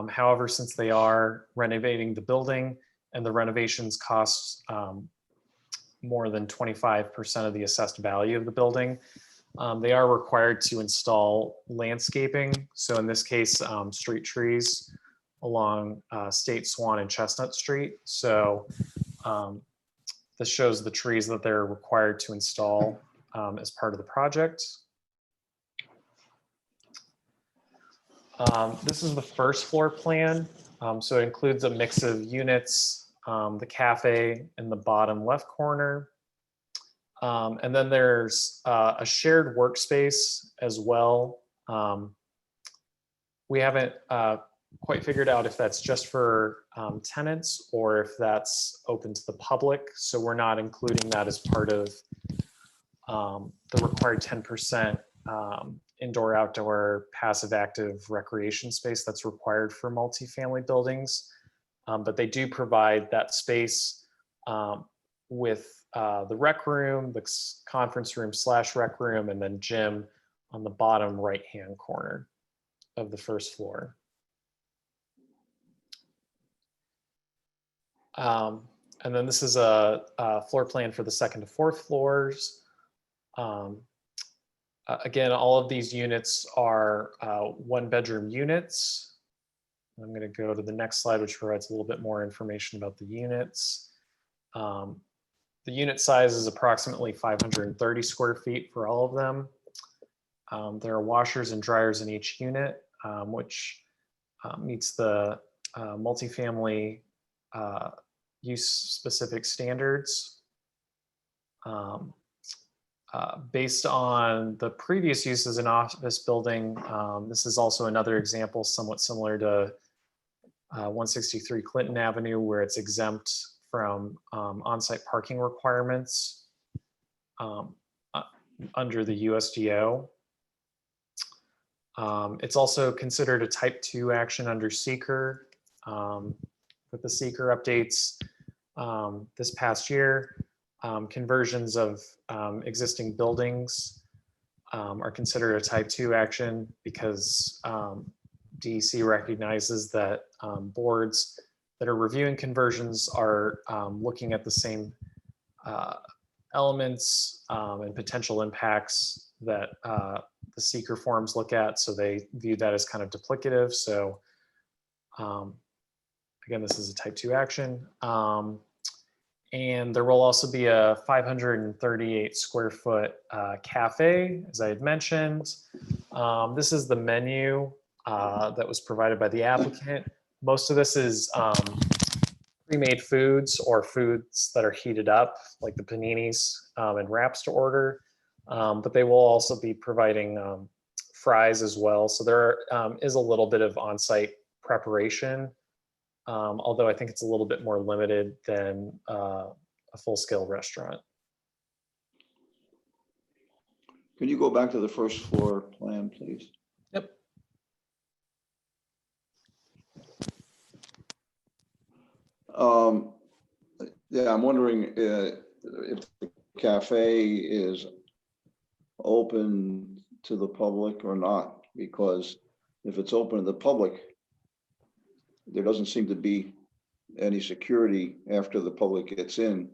However, since they are renovating the building and the renovations cost more than 25% of the assessed value of the building, they are required to install landscaping. So in this case, street trees along State, Swan, and Chestnut Street. So this shows the trees that they're required to install as part of the project. This is the first floor plan. So it includes a mix of units, the cafe in the bottom left corner. And then there's a shared workspace as well. We haven't quite figured out if that's just for tenants or if that's open to the public. So we're not including that as part of the required 10% indoor outdoor passive active recreation space that's required for multifamily buildings. But they do provide that space with the rec room, the conference room / rec room, and then gym on the bottom right-hand corner of the first floor. And then this is a floor plan for the second to fourth floors. Again, all of these units are one-bedroom units. I'm going to go to the next slide, which provides a little bit more information about the units. The unit size is approximately 530 square feet for all of them. There are washers and dryers in each unit, which meets the multifamily use-specific standards. Based on the previous use as an office building, this is also another example somewhat similar to 163 Clinton Avenue, where it's exempt from on-site parking requirements under the USDO. It's also considered a type 2 action under seeker. With the seeker updates this past year, conversions of existing buildings are considered a type 2 action because DEC recognizes that boards that are reviewing conversions are looking at the same elements and potential impacts that the seeker forms look at. So they view that as kind of duplicative. So again, this is a type 2 action. And there will also be a 538 square foot cafe, as I had mentioned. This is the menu that was provided by the applicant. Most of this is pre-made foods or foods that are heated up, like the paninis and wraps to order. But they will also be providing fries as well. So there is a little bit of on-site preparation. Although I think it's a little bit more limited than a full-scale restaurant. Can you go back to the first floor plan, please? Yep. Yeah, I'm wondering if the cafe is open to the public or not, because if it's open to the public, there doesn't seem to be any security after the public gets into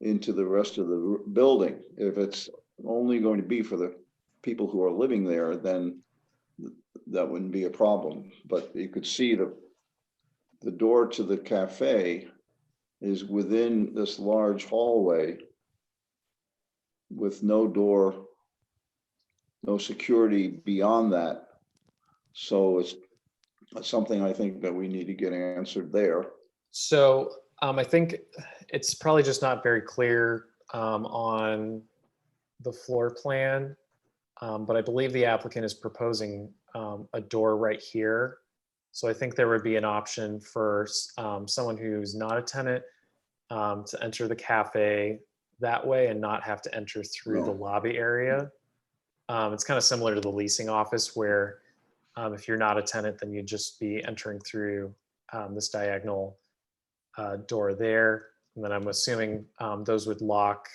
the rest of the building. If it's only going to be for the people who are living there, then that wouldn't be a problem. But you could see the door to the cafe is within this large hallway with no door, no security beyond that. So it's something I think that we need to get answered there. So I think it's probably just not very clear on the floor plan, but I believe the applicant is proposing a door right here. So I think there would be an option for someone who's not a tenant to enter the cafe that way and not have to enter through the lobby area. It's kind of similar to the leasing office where if you're not a tenant, then you'd just be entering through this diagonal door there. And then I'm assuming those would lock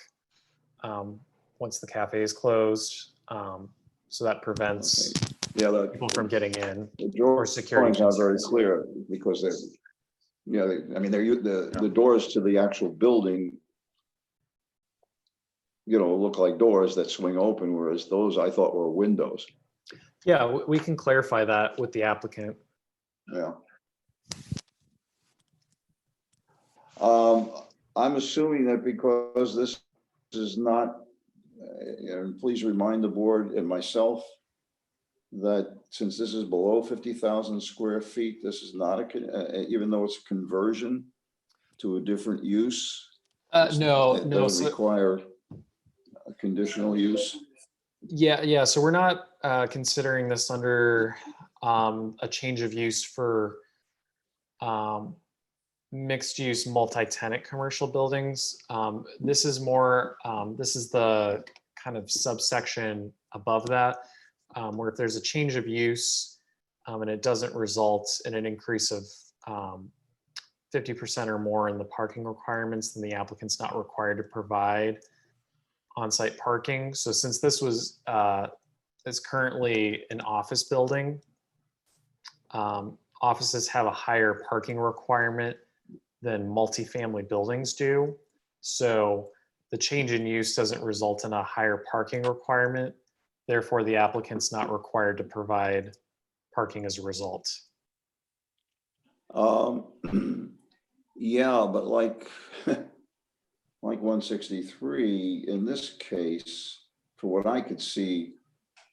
once the cafe is closed. So that prevents people from getting in. The or security drawings are very concerns. clear because the doors to the actual building, look like doors that swing open, whereas those I thought were windows. Yeah, we can clarify that with the applicant. Yeah. I'm assuming that because this is not, please remind the board and myself that since this is below 50,000 square feet, this is not even though it's a conversion to a different use. No, It no. doesn't require a conditional use. Yeah. So we're not considering this under a change of use for mixed use multi-tenant commercial buildings. This is more, this is the kind of subsection above that, where if there's a change of use and it doesn't result in an increase of 50% or more in the parking requirements, then the applicant's not required to provide on-site parking. So since this was is currently an office building, offices have a higher parking requirement than multifamily buildings do. So the change in use doesn't result in a higher parking requirement. Therefore, the applicant's not required to provide parking as a result. Yeah, but like 163 in this case, for what I could see,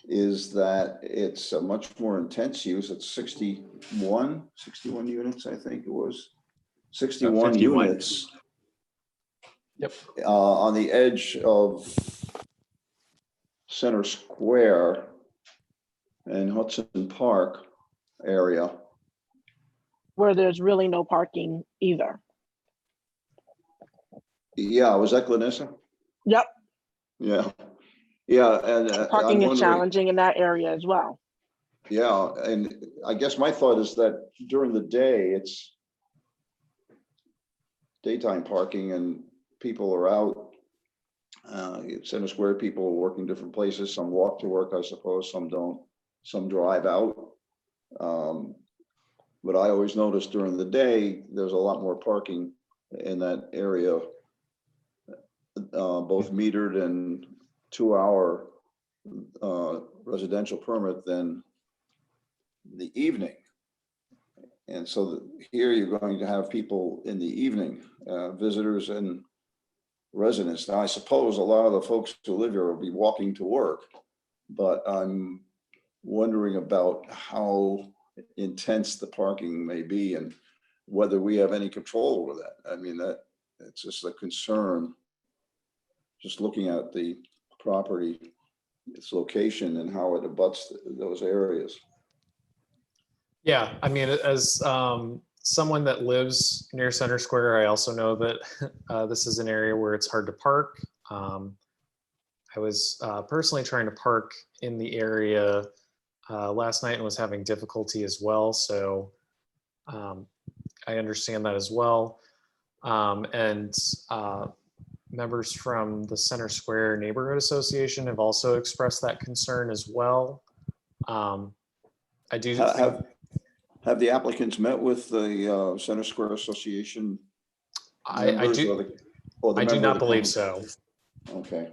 is that it's a much more intense use. It's 61 units, I think it was. 61 51. units. Yep. On the edge of Center Square and Hudson Park area. Where there's really no parking either. Yeah, was that Glenissa? Yep, Yeah, and parking I'm is wondering- challenging in that area as well. Yeah, and I guess my thought is that during the day, it's daytime parking and people are out. Center Square, people are working different places. Some walk to work, I suppose, some don't. Some drive out. But I always notice during the day, there's a lot more parking in that area, both metered and 2-hour residential permit than the evening. And so here you're going to have people in the evening, visitors and residents. Now, I suppose a lot of the folks who live here will be walking to work, but I'm wondering about how intense the parking may be and whether we have any control over that. I mean, it's just a concern, just looking at the property, its location and how it abuts those areas. Yeah, I mean, as someone that lives near Center Square, I also know that this is an area where it's hard to park. I was personally trying to park in the area last night and was having difficulty as well. So I understand that as well. And members from the Center Square Neighborhood Association have also expressed that concern as well. I do think, Have the applicants met with the Center Square Association I members do, or the I do member of not the believe company? so. Okay,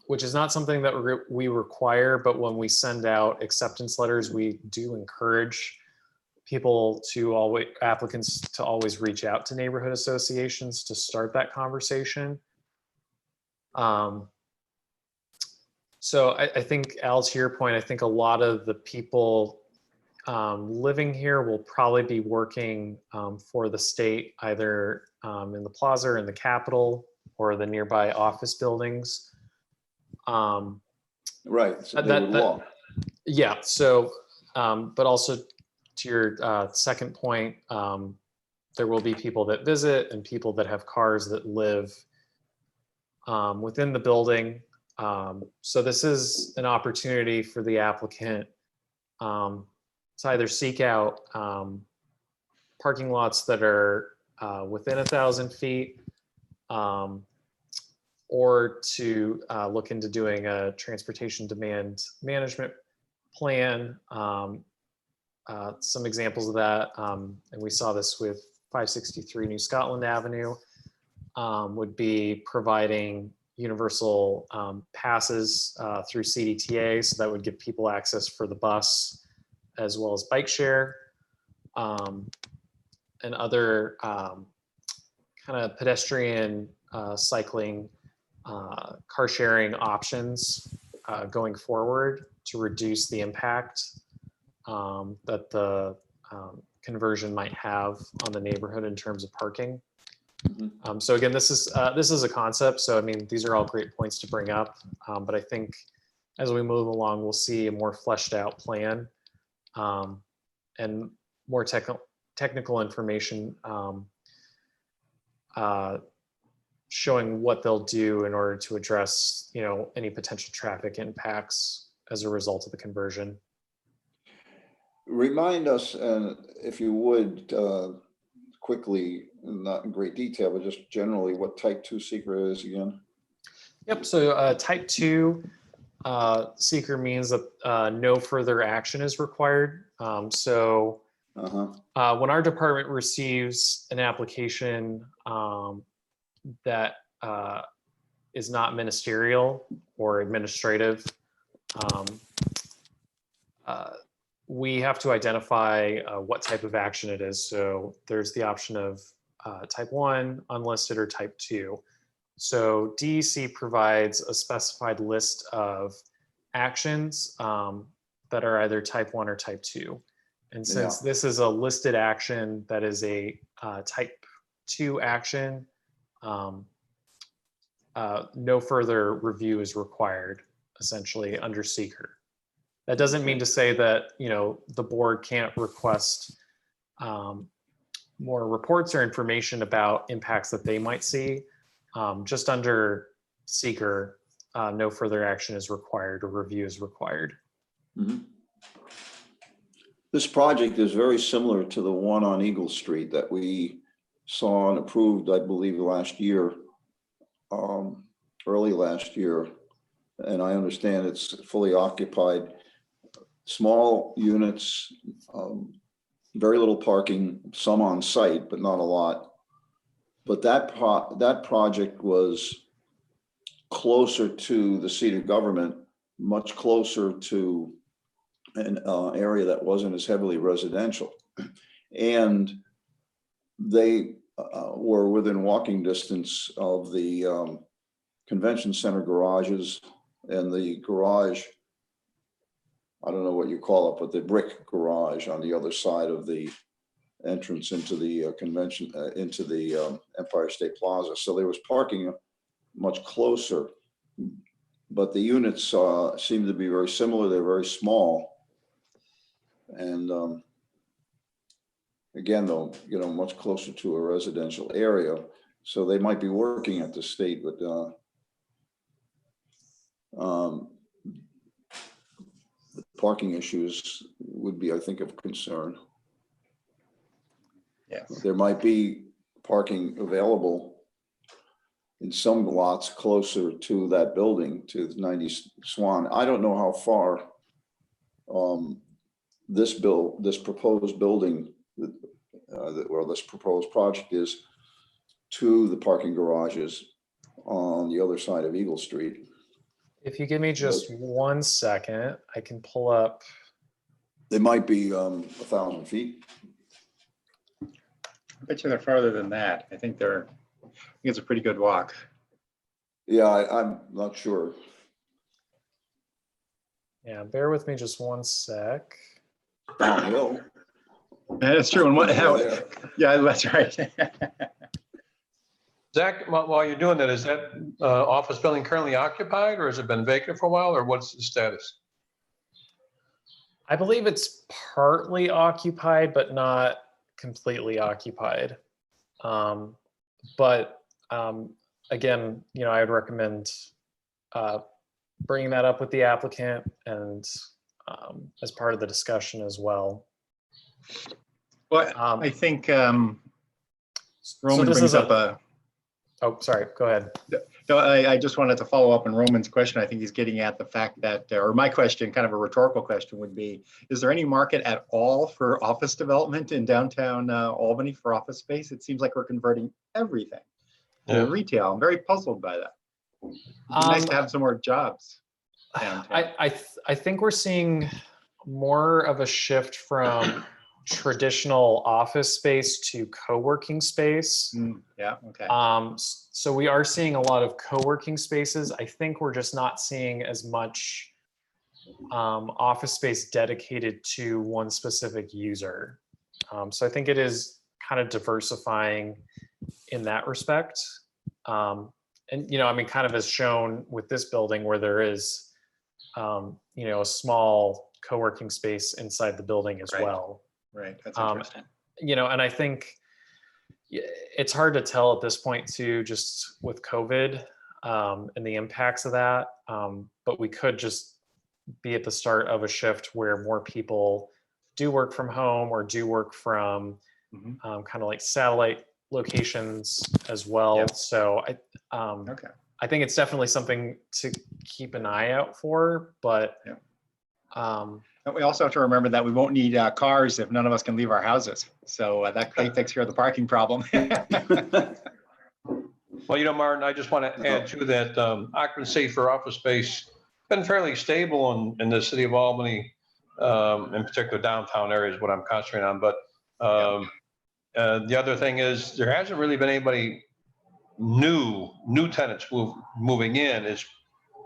Which is not something that we require, but when we send out acceptance letters, we do encourage applicants to always reach out to neighborhood associations to start that conversation. So I think, Al, to your point, I think a lot of the people living here will probably be working for the state, either in the plaza or in the Capitol or the nearby office buildings. right, so they would walk. Yeah, so, but also to your second point, there will be people that visit and people that have cars that live within the building. So this is an opportunity for the applicant to either seek out parking lots that are within 1,000 feet, or to look into doing a transportation demand management plan. Some examples of that, and we saw this with 563 New Scotland Avenue, would be providing universal passes through CDTA, so that would give people access for the bus as well as bike share, and other kind of pedestrian, cycling, car sharing options going forward to reduce the impact that the conversion might have on the neighborhood in terms of parking. So again, this is a concept. So I mean, these are all great points to bring up, but I think as we move along, we'll see a more fleshed out plan and more technical information showing what they'll do in order to address, any potential traffic impacts as a result of the conversion. Remind us, if you would, quickly, not in great detail, but just generally what type 2 seeker is again? Yep, so type 2 seeker means that no further action is required. So when our department receives an application that is not ministerial or administrative, we have to identify what type of action it is. So there's the option of type 1, unlisted, or type 2. So DEC provides a specified list of actions that are either type 1 or type 2. And since this is a listed action that is a type 2 action, no further review is required, essentially, under seeker. That doesn't mean to say that, the board can't request more reports or information about impacts that they might see. Just under seeker, no further action is required or review is required. This project is very similar to the one on Eagle Street that we saw and approved, I believe, last year, early last year. And I understand it's fully occupied. Small units, very little parking, some on site, but not a lot. But that project was closer to the seat of government, much closer to an area that wasn't as heavily residential. And they were within walking distance of the convention center garages and the garage, I don't know what you call it, but the brick garage on the other side of the entrance into the convention, into the Empire State Plaza. So there was parking much closer, but the units seem to be very similar. They're very small. And again, though, much closer to a residential area. So they might be working at the state, but the parking issues would be, I think, of concern. Yes. There might be parking available in some lots closer to that building, to 90 Swan. I don't know how far this proposed building, or this proposed project is to the parking garages on the other side of Eagle Street. If you give me just 1 second, I can pull up. They might be 1,000 feet. I bet you they're farther than that. I think it's a pretty good walk. Yeah, I'm not sure. Yeah, bear with me just 1 sec. Downhill. That's true. And yeah, that's right. Zach, while you're doing that, is that office building currently occupied, or has it been vacant for a while, or what's the status? I believe it's partly occupied, but not completely occupied. Again, I would recommend bringing that up with the applicant and as part of the discussion as well. Well, I think Roman this brings is up a. Oh, sorry, go ahead. No, I just wanted to follow up on Roman's question. I think he's getting at the fact that, or my question, kind of a rhetorical question would be, is there any market at all for office development in downtown Albany for office space? It seems like we're converting everything to retail. I'm very puzzled by that. It'd be nice to have some more jobs downtown. I think we're seeing more of a shift from traditional office space to co-working space. Yeah, okay. So we are seeing a lot of co-working spaces. I think we're just not seeing as much office space dedicated to one specific user. So I think it is kind of diversifying in that respect. And, kind of as shown with this building where there is, a small co-working space inside the building as well. Right, that's interesting. And I think it's hard to tell at this point too, just with COVID and the impacts of that. But we could just be at the start of a shift where more people do work from home or do work from kind of like satellite locations as well. Yep. So I think it's definitely something to keep an eye out for, but we also have to remember that we won't need cars if none of us can leave our houses. So that takes care of the parking problem. Well, Martin, I just want to add to that occupancy for office space been fairly stable in the city of Albany, in particular downtown area is what I'm concentrating on. But the other thing is there hasn't really been anybody new tenants moving in. Is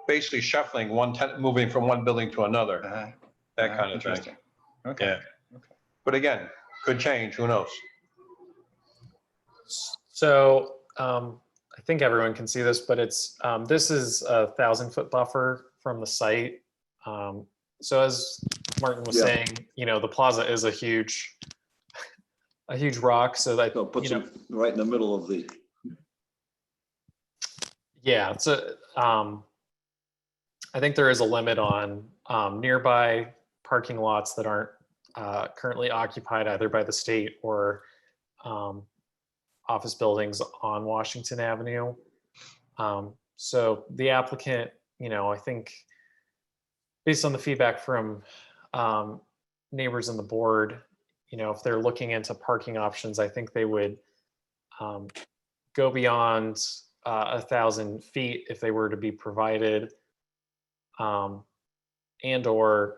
basically shuffling one tenant, moving from one building to another. That kind of thing. Okay. Yeah. Okay. But again, could change. Who knows? So I think everyone can see this, but it's this is a 1,000-foot buffer from the site. So as Martin was saying, the plaza is a huge rock. So that puts it right in the middle of the. Yeah, it's I think there is a limit on nearby parking lots that aren't currently occupied either by the state or office buildings on Washington Avenue. So the applicant, I think based on the feedback from neighbors on the board, if they're looking into parking options, I think they would go beyond 1,000 feet if they were to be provided, and or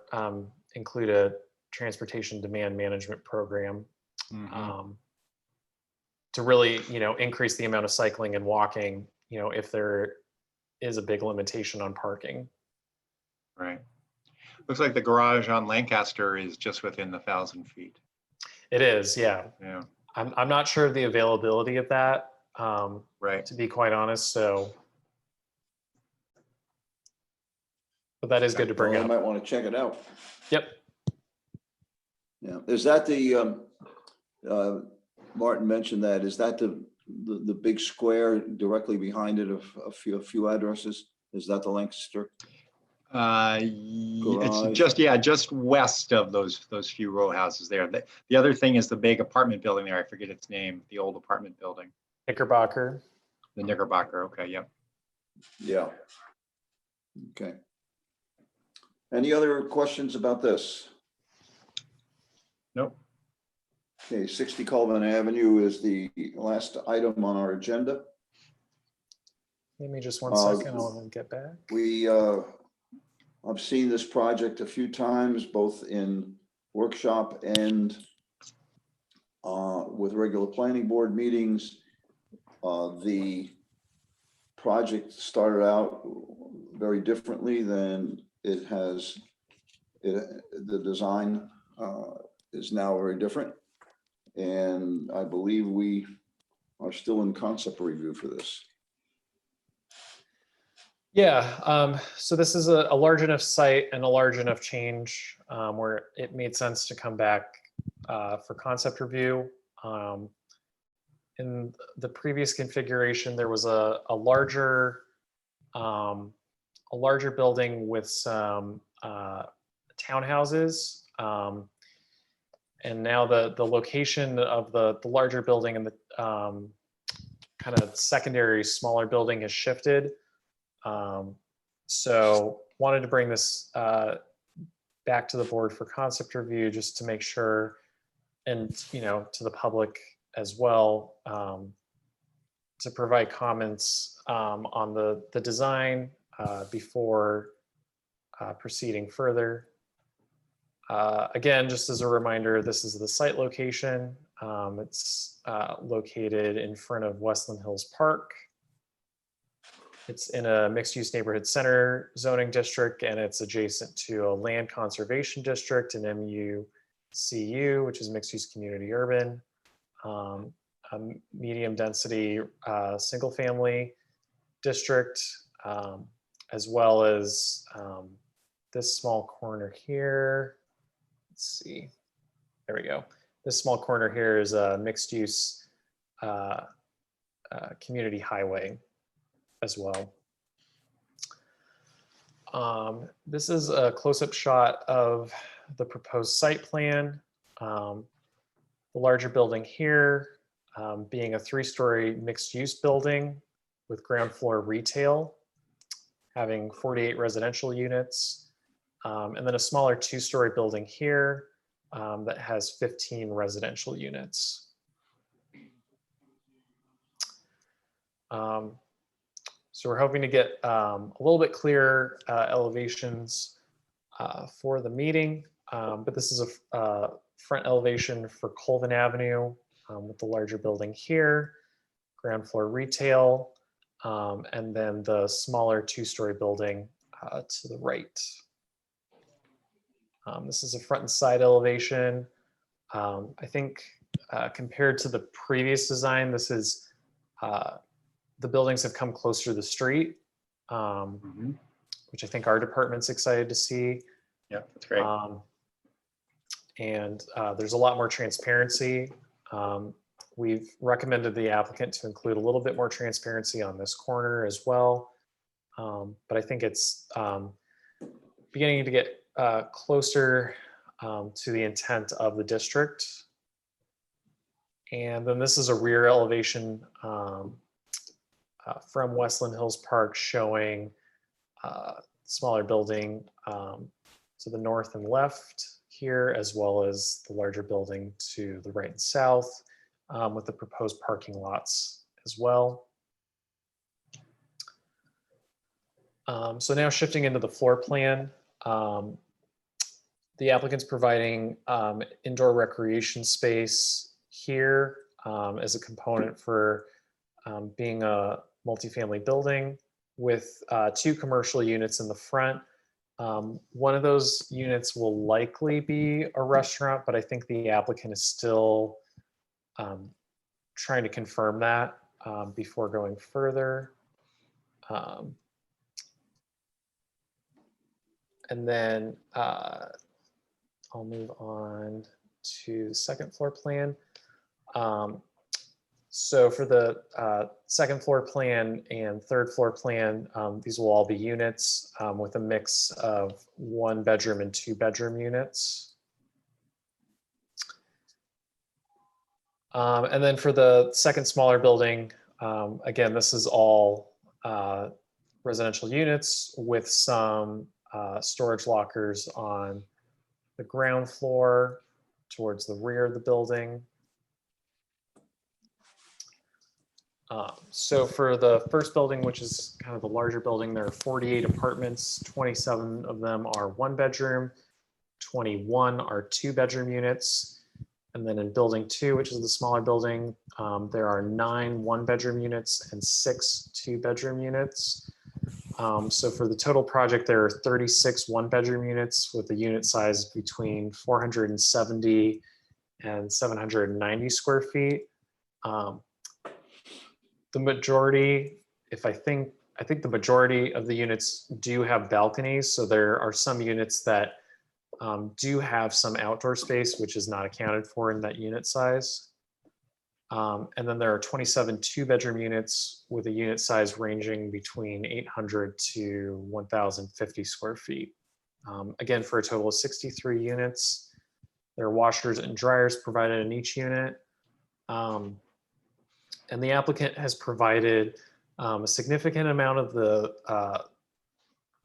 include a transportation demand management program to really, increase the amount of cycling and walking, if there is a big limitation on parking. Right. Looks like the garage on Lancaster is just within the 1,000 feet. It is, yeah. Yeah. I'm not sure of the availability of that, right. to be quite honest. So, but that is good to bring up. You might want to check it out. Yep. Yeah. Is that the Martin mentioned that? Is that the big square directly behind it of a few addresses? Is that the Lancaster? It's Garage. just, yeah, just west of those few row houses there. The other thing is the big apartment building there. I forget its name, the old apartment building, Knickerbocker. the Knickerbocker. Okay, yep. Yeah. Okay. Any other questions about this? Nope. Okay, 60 Colvin Avenue is the last item on our agenda. Give me just 1 second. I'll get back. I've seen this project a few times, both in workshop and with regular planning board meetings. The project started out very differently than it has. The design is now very different. And I believe we are still in concept review for this. Yeah, so this is a large enough site and a large enough change where it made sense to come back for concept review. In the previous configuration, there was a larger building with some townhouses. And now the location of the larger building and the kind of secondary smaller building has shifted. So wanted to bring this back to the board for concept review just to make sure, and to the public as well, to provide comments on the design before proceeding further. Again, just as a reminder, this is the site location. It's located in front of Westland Hills Park. It's in a mixed-use neighborhood center zoning district, and it's adjacent to a land conservation district, an MUCU, which is mixed-use community urban, a medium density single-family district, as well as this small corner here. Let's see, there we go. This small corner here is a mixed-use community highway as well. This is a close-up shot of the proposed site plan. The larger building here being a 3-story mixed-use building with ground floor retail, having 48 residential units, and then a smaller 2-story building here that has 15 residential units. So we're hoping to get a little bit clearer elevations for the meeting, but this is a front elevation for Colvin Avenue with the larger building here, ground floor retail, and then the smaller 2-story building to the right. This is a front and side elevation. I think compared to the previous design, this is the buildings have come closer to the street, which I think our department's excited to see. Yeah, that's great. And there's a lot more transparency. We've recommended the applicant to include a little bit more transparency on this corner as well. But I think it's beginning to get closer to the intent of the district. And then this is a rear elevation from Westland Hills Park, showing smaller building to the north and left here, as well as the larger building to the right and south, with the proposed parking lots as well. So now shifting into the floor plan, the applicant's providing indoor recreation space here as a component for being a multifamily building with 2 commercial units in the front. One of those units will likely be a restaurant, but I think the applicant is still trying to confirm that before going further. And then I'll move on to the second floor plan. So for the second floor plan and third floor plan, these will all be units with a mix of 1 bedroom and 2 bedroom units. And then for the second smaller building, again, this is all residential units with some storage lockers on the ground floor towards the rear of the building. So for the first building, which is kind of the larger building, there are 48 apartments. 27 of them are 1 bedroom, 21 are 2 bedroom units. And then in building 2, which is the smaller building, there are 9 1 bedroom units and 6 2 bedroom units. So for the total project, there are 36 1 bedroom units with a unit size between 470 and 790 square feet. The majority, I think the majority of the units do have balconies. So there are some units that do have some outdoor space, which is not accounted for in that unit size. And then there are 27 2 bedroom units with a unit size ranging between 800 to 1,050 square feet. Again, for a total of 63 units. There are washers and dryers provided in each unit. And the applicant has provided a significant amount of the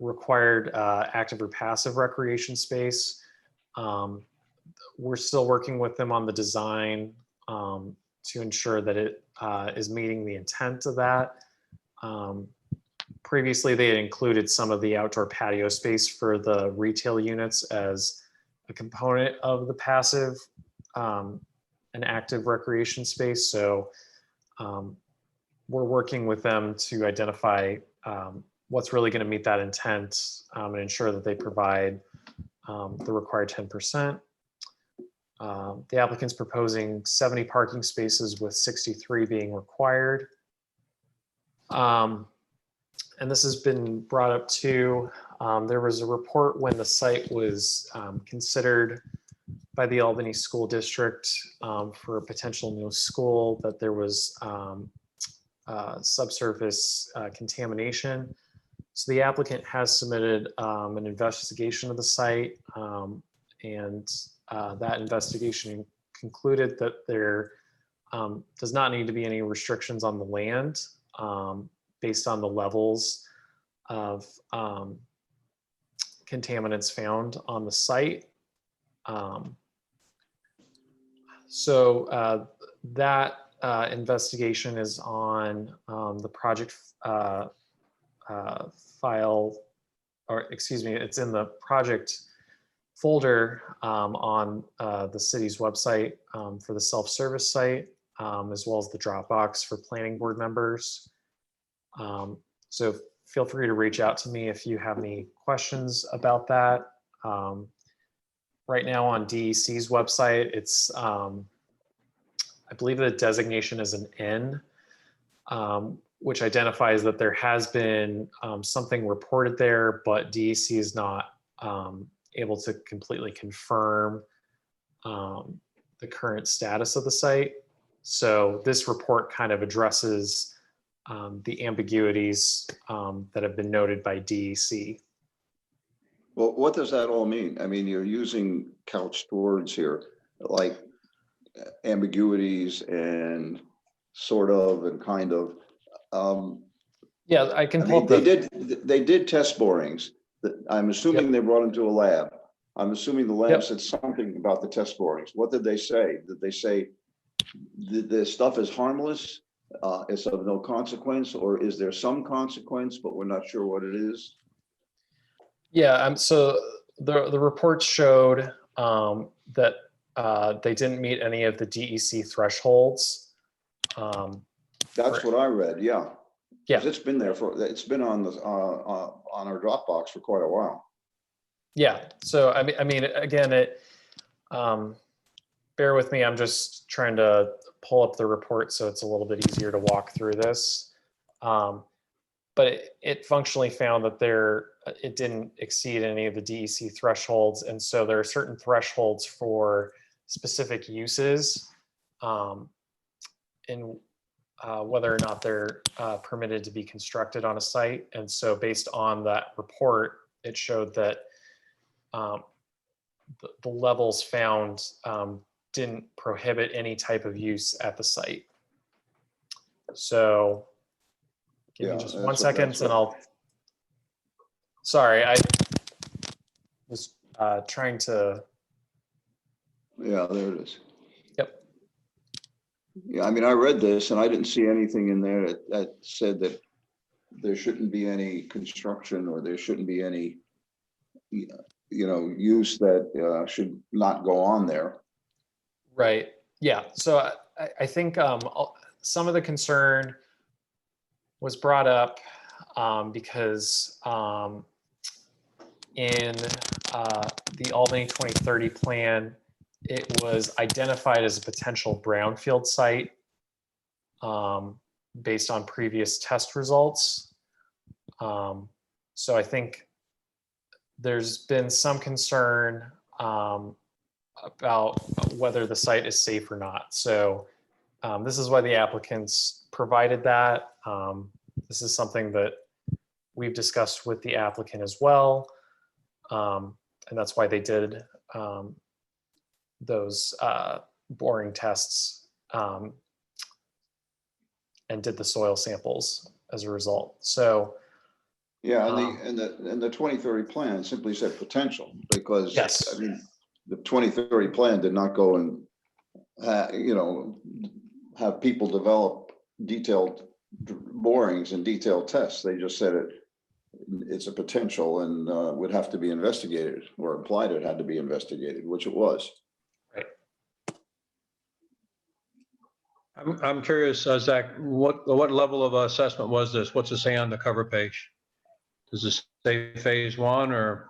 required active or passive recreation space. We're still working with them on the design to ensure that it is meeting the intent of that. Previously, they had included some of the outdoor patio space for the retail units as a component of the passive and active recreation space. So we're working with them to identify what's really going to meet that intent and ensure that they provide the required 10%. The applicant's proposing 70 parking spaces with 63 being required. And this has been brought up too. There was a report when the site was considered by the Albany School District for a potential new school, that there was subsurface contamination. So the applicant has submitted an investigation of the site, and that investigation concluded that there does not need to be any restrictions on the land based on the levels of contaminants found on the site. So that investigation is on the project file, or excuse me, it's in the project folder on the city's website for the self-service site, as well as the Dropbox for planning board members. So feel free to reach out to me if you have any questions about that. Right now on DEC's website, it's, I believe the designation is an N, which identifies that there has been something reported there, but DEC is not able to completely confirm the current status of the site. So this report kind of addresses the ambiguities that have been noted by DEC. Well, what does that all mean? I mean, you're using couched words here, like ambiguities and sort of and kind of. Yeah, I can pull up they did test borings. I'm assuming they brought them to a lab. I'm assuming the lab said something about the test borings. What did they say? Did they say the stuff is harmless? It's of no consequence, or is there some consequence, but we're not sure what it is? Yeah, so the reports showed that they didn't meet any of the DEC thresholds. That's what I read. Yeah. Yeah, It's been there it's been on our Dropbox for quite a while. yeah. So I mean, again, bear with me. I'm just trying to pull up the report so it's a little bit easier to walk through this. But it functionally found that it didn't exceed any of the DEC thresholds. And so there are certain thresholds for specific uses. And whether or not they're permitted to be constructed on a site. And so based on that report, it showed that the levels found didn't prohibit any type of use at the site. So give me Yeah, just that's 1 second that's and I'll, sorry, I was trying to, Yeah, there it is. yep. Yeah, I mean, I read this and I didn't see anything in there that said that there shouldn't be any construction or there shouldn't be any, use that should not go on there. Right. Yeah. So I think some of the concern was brought up because in the Albany 2030 plan, it was identified as a potential brownfield site based on previous test results. So I think there's been some concern about whether the site is safe or not. So this is why the applicants provided that. This is something that we've discussed with the applicant as well. And that's why they did those boring tests and did the soil samples as a result. So Yeah, and the 2030 plan simply said potential because yes. I mean, the 2030 plan did not go and have people develop detailed borings and detailed tests. They just said it's a potential and would have to be investigated, or implied it had to be investigated, which it was. Right. I'm curious, Zach, what level of assessment was this? What's it say on the cover page? Does it say phase 1 or?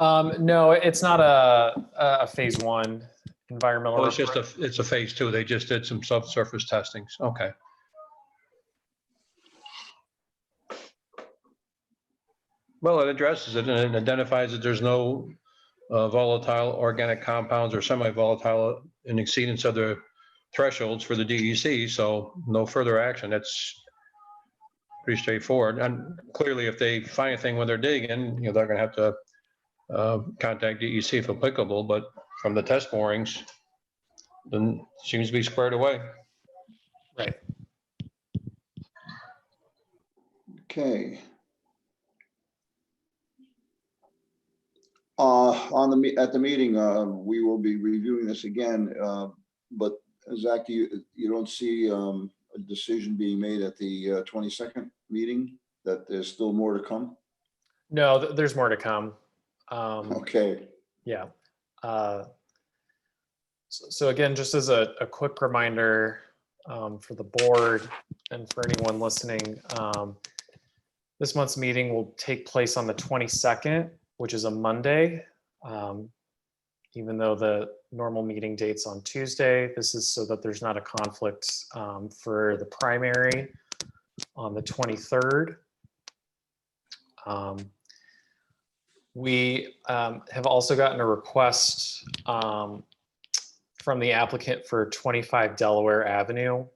No, it's not a phase 1 environmental. Oh, it's a phase 2. They just did some subsurface testings. Okay. Well, it addresses it and it identifies that there's no volatile organic compounds or semi-volatile in exceedance of the thresholds for the DEC. So no further action. That's pretty straightforward. And clearly, if they find anything when they're digging, they're going to have to contact DEC if applicable. But from the test borings, then seems to be squared away. Right. Okay. At the meeting, we will be reviewing this again, but Zach, you don't see a decision being made at the 22nd meeting, that there's still more to come? No, there's more to come. Okay. Yeah. So again, just as a quick reminder for the board and for anyone listening, this month's meeting will take place on the 22nd, which is a Monday. Even though the normal meeting date's on Tuesday, this is so that there's not a conflict for the primary on the 23rd. We have also gotten a request from the applicant for 25 Delaware Avenue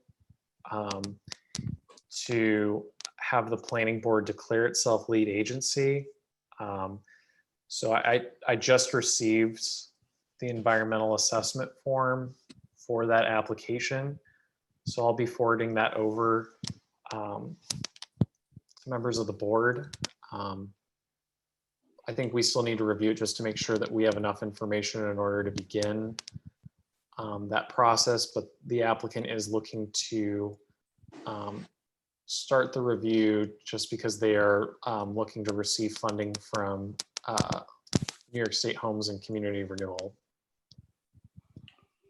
to have the planning board declare itself lead agency. So I just received the environmental assessment form for that application. So I'll be forwarding that over to members of the board. I think we still need to review it just to make sure that we have enough information in order to begin that process, but the applicant is looking to start the review just because they are looking to receive funding from New York State Homes and Community Renewal.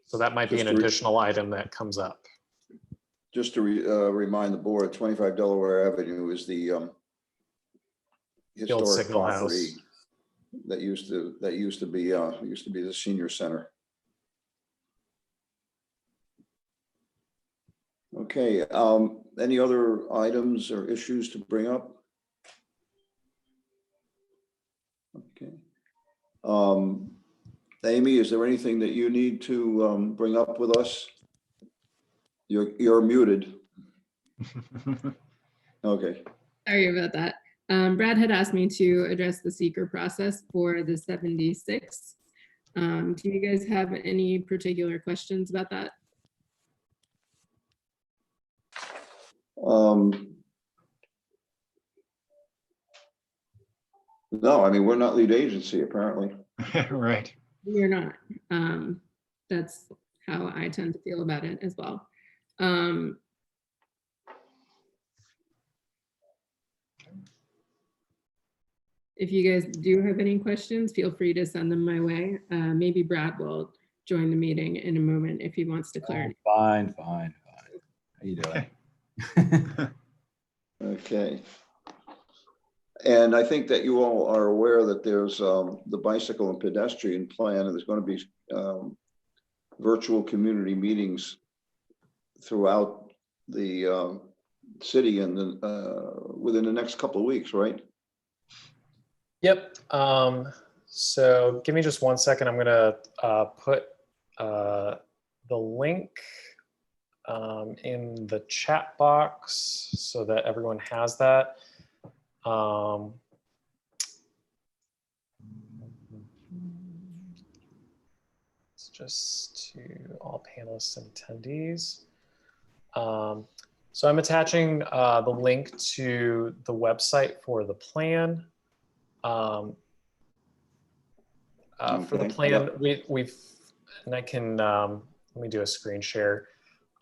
So that might be an additional item that comes up. Just to remind the board, 25 Delaware Avenue is the historic property that used to be the senior center. Okay, any other items or issues to bring up? Okay. Amy, is there anything that you need to bring up with us? You're muted. Okay. Sorry about that. Brad had asked me to address the seeker process for the 76. Do you guys have any particular questions about that? No, I mean, we're not lead agency, apparently. Right. We're not. That's how I tend to feel about it as well. If you guys do have any questions, feel free to send them my way. Maybe Brad will join the meeting in a moment if he wants to clarify. Fine. How you doing? Okay. And I think that you all are aware that there's the bicycle and pedestrian plan, and there's going to be virtual community meetings throughout the city and within the next couple of weeks, right? Yep. So give me just 1 second. I'm gonna put the link in the chat box so that everyone has that. It's just to all panelists and attendees. So I'm attaching the link to the website for the plan. For the plan, we've, and I can, let me do a screen share.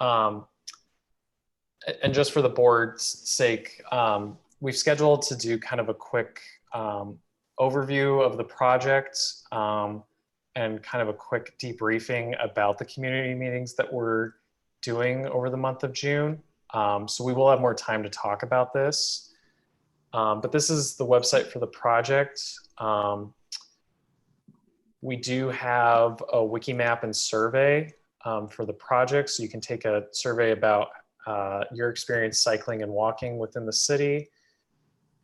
And just for the board's sake, we've scheduled to do kind of a quick overview of the project and kind of a quick debriefing about the community meetings that we're doing over the month of June. So we will have more time to talk about this. But this is the website for the project. We do have a wiki map and survey for the project. So you can take a survey about your experience cycling and walking within the city.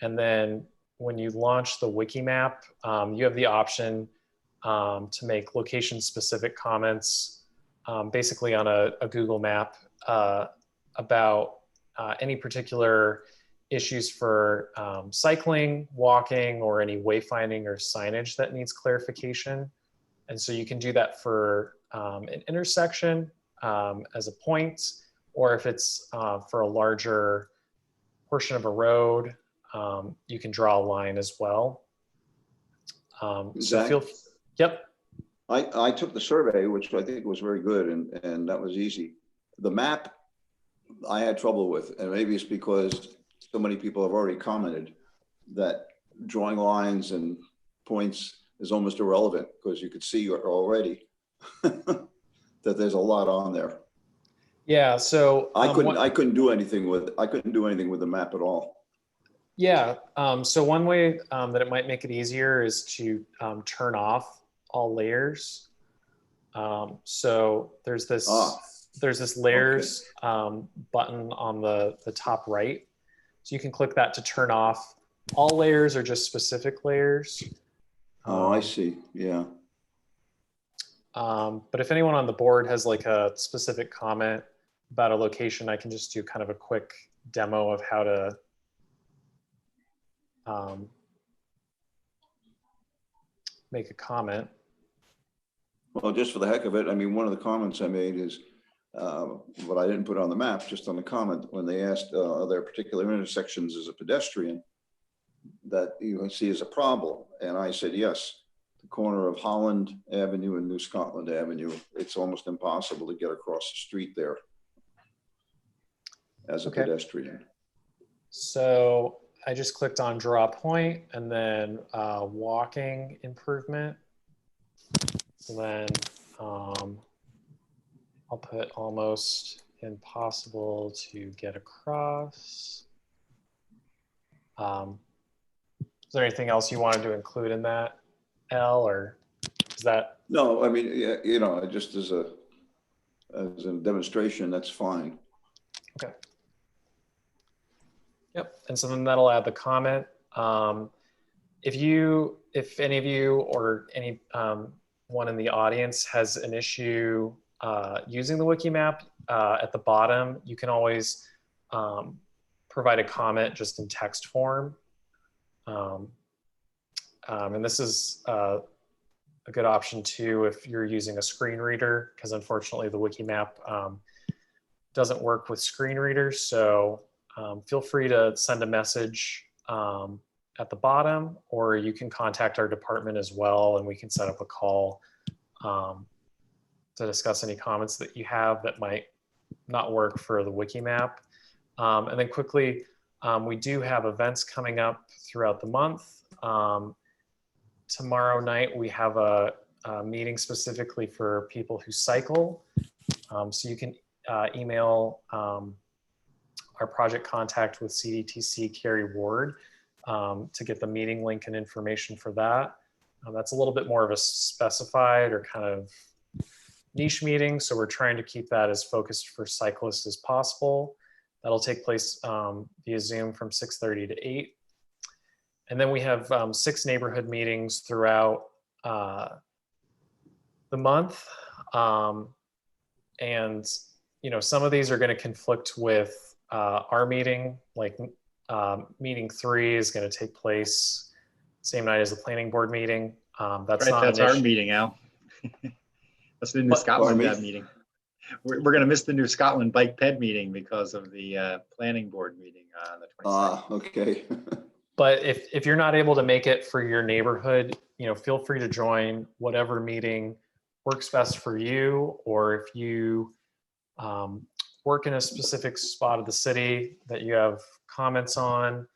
And then when you launch the wiki map, you have the option to make location specific comments, basically on a Google map about any particular issues for cycling, walking, or any wayfinding or signage that needs clarification. And so you can do that for an intersection as a point, or if it's for a larger portion of a road, you can draw a line as well. So yep. I took the survey, which I think was very good, and that was easy. The map I had trouble with, and maybe it's because so many people have already commented that drawing lines and points is almost irrelevant because you could see already that there's a lot on there. Yeah, so I couldn't do anything with the map at all. Yeah, so one way that it might make it easier is to turn off all layers. So there's this layers button on the top right. So you can click that to turn off all layers or just specific layers. Oh, I see. Yeah. But if anyone on the board has like a specific comment about a location, I can just do kind of a quick demo of how to make a comment. Well, just for the heck of it, I mean, one of the comments I made is, what I didn't put on the map, just on the comment, when they asked, are there particular intersections as a pedestrian that you see as a problem? And I said, yes, the corner of Holland Avenue and New Scotland Avenue, it's almost impossible to get across the street there as a pedestrian. So I just clicked on draw point and then walking improvement. And then I'll put almost impossible to get across. Is there anything else you wanted to include in that, Al, or is that? No, I mean, you know, just as a demonstration, that's fine. Okay. Yep, and so then that'll add the comment. If any of you or any one in the audience has an issue using the wiki map, at the bottom, you can always provide a comment just in text form. And this is a good option too if you're using a screen reader, because unfortunately the wiki map doesn't work with screen readers. So feel free to send a message at the bottom, or you can contact our department as well, and we can set up a call to discuss any comments that you have that might not work for the wiki map. And then quickly, we do have events coming up throughout the month. Tomorrow night, we have a meeting specifically for people who cycle. So you can email our project contact with CDTC, Carrie Ward, to get the meeting link and information for that. That's a little bit more of a specified or kind of niche meeting, so we're trying to keep that as focused for cyclists as possible. That'll take place via Zoom from 6:30 to 8. And then we have 6 neighborhood meetings throughout the month. And some of these are going to conflict with our meeting. Like meeting 3 is going to take place same night as the planning board meeting. That's Right, not that's an our issue. meeting, Al. That's the new What? Scotland Pardon me? meeting. We're going to miss the new Scotland Bike Ped meeting because of the planning board meeting on the 22nd. Ah, okay. But if you're not able to make it for your neighborhood, feel free to join whatever meeting works best for you. Or if you work in a specific spot of the city that you have comments on,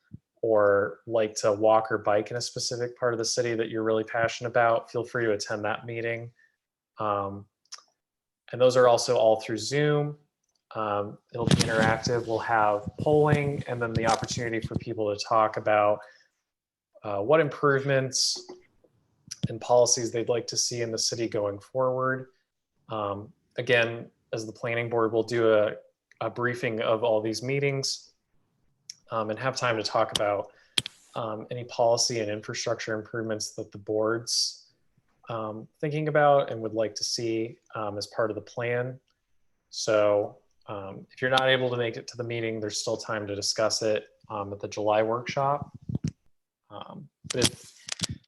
or like to walk or bike in a specific part of the city that you're really passionate about, feel free to attend that meeting. And those are also all through Zoom. It'll be interactive. We'll have polling and then the opportunity for people to talk about what improvements and policies they'd like to see in the city going forward. Again, as the planning board, we'll do a briefing of all these meetings and have time to talk about any policy and infrastructure improvements that the board's thinking about and would like to see as part of the plan. So if you're not able to make it to the meeting, there's still time to discuss it at the July workshop. But if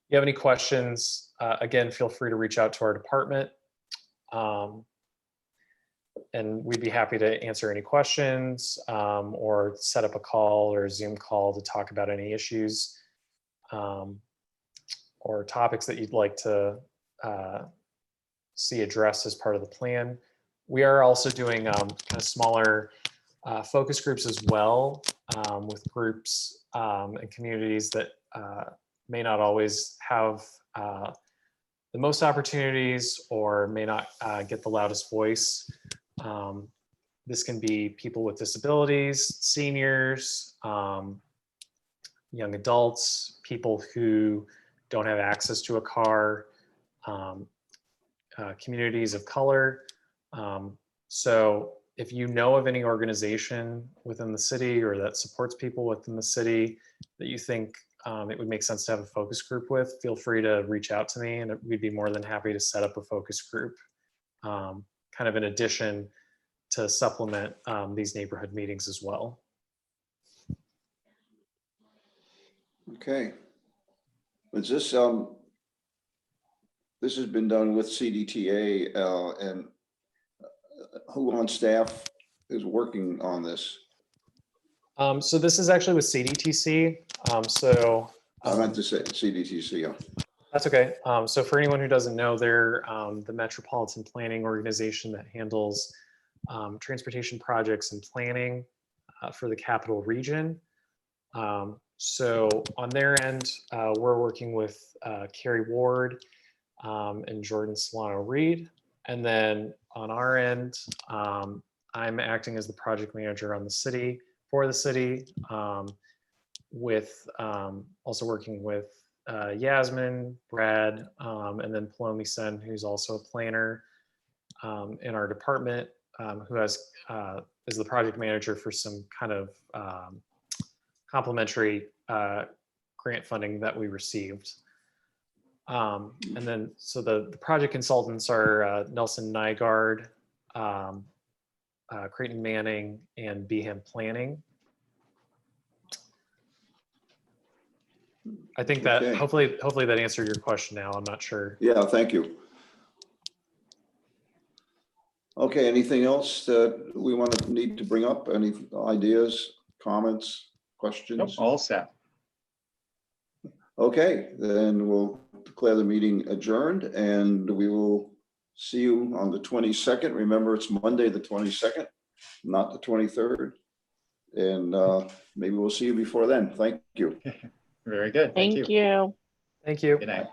you have any questions, again, feel free to reach out to our department. And we'd be happy to answer any questions or set up a call or a Zoom call to talk about any issues or topics that you'd like to see addressed as part of the plan. We are also doing kind of smaller focus groups as well with groups and communities that may not always have the most opportunities or may not get the loudest voice. This can be people with disabilities, seniors, young adults, people who don't have access to a car, communities of color. So if you know of any organization within the city or that supports people within the city that you think it would make sense to have a focus group with, feel free to reach out to me and we'd be more than happy to set up a focus group kind of in addition to supplement these neighborhood meetings as well. Okay. Is this, this has been done with CDTA and who on staff is working on this? So this is actually with CDTC. I meant to say CDTC. Yeah. That's okay. So for anyone who doesn't know, they're the Metropolitan Planning Organization that handles transportation projects and planning for the capital region. So on their end, we're working with Carrie Ward and Jordan Solano Reed. And then on our end, I'm acting as the project manager on the city, for the city, with also working with Yasmin, Brad, and then Palomi Sen, who's also a planner in our department, who is the project manager for some kind of complementary grant funding that we received. And then, so the project consultants are Nelson Nygaard Creighton Manning, and Beeham Planning. I think that Okay. hopefully that answered your question now. I'm not sure. Yeah, thank you. Okay, anything else that we need to bring up? Any ideas, comments, questions? Nope, all set. Okay, then we'll declare the meeting adjourned and we will see you on the 22nd. Remember, it's Monday, the 22nd, not the 23rd. And maybe we'll see you before then. Thank you. Very good. Thank you. Thank you. Thank you. Good night.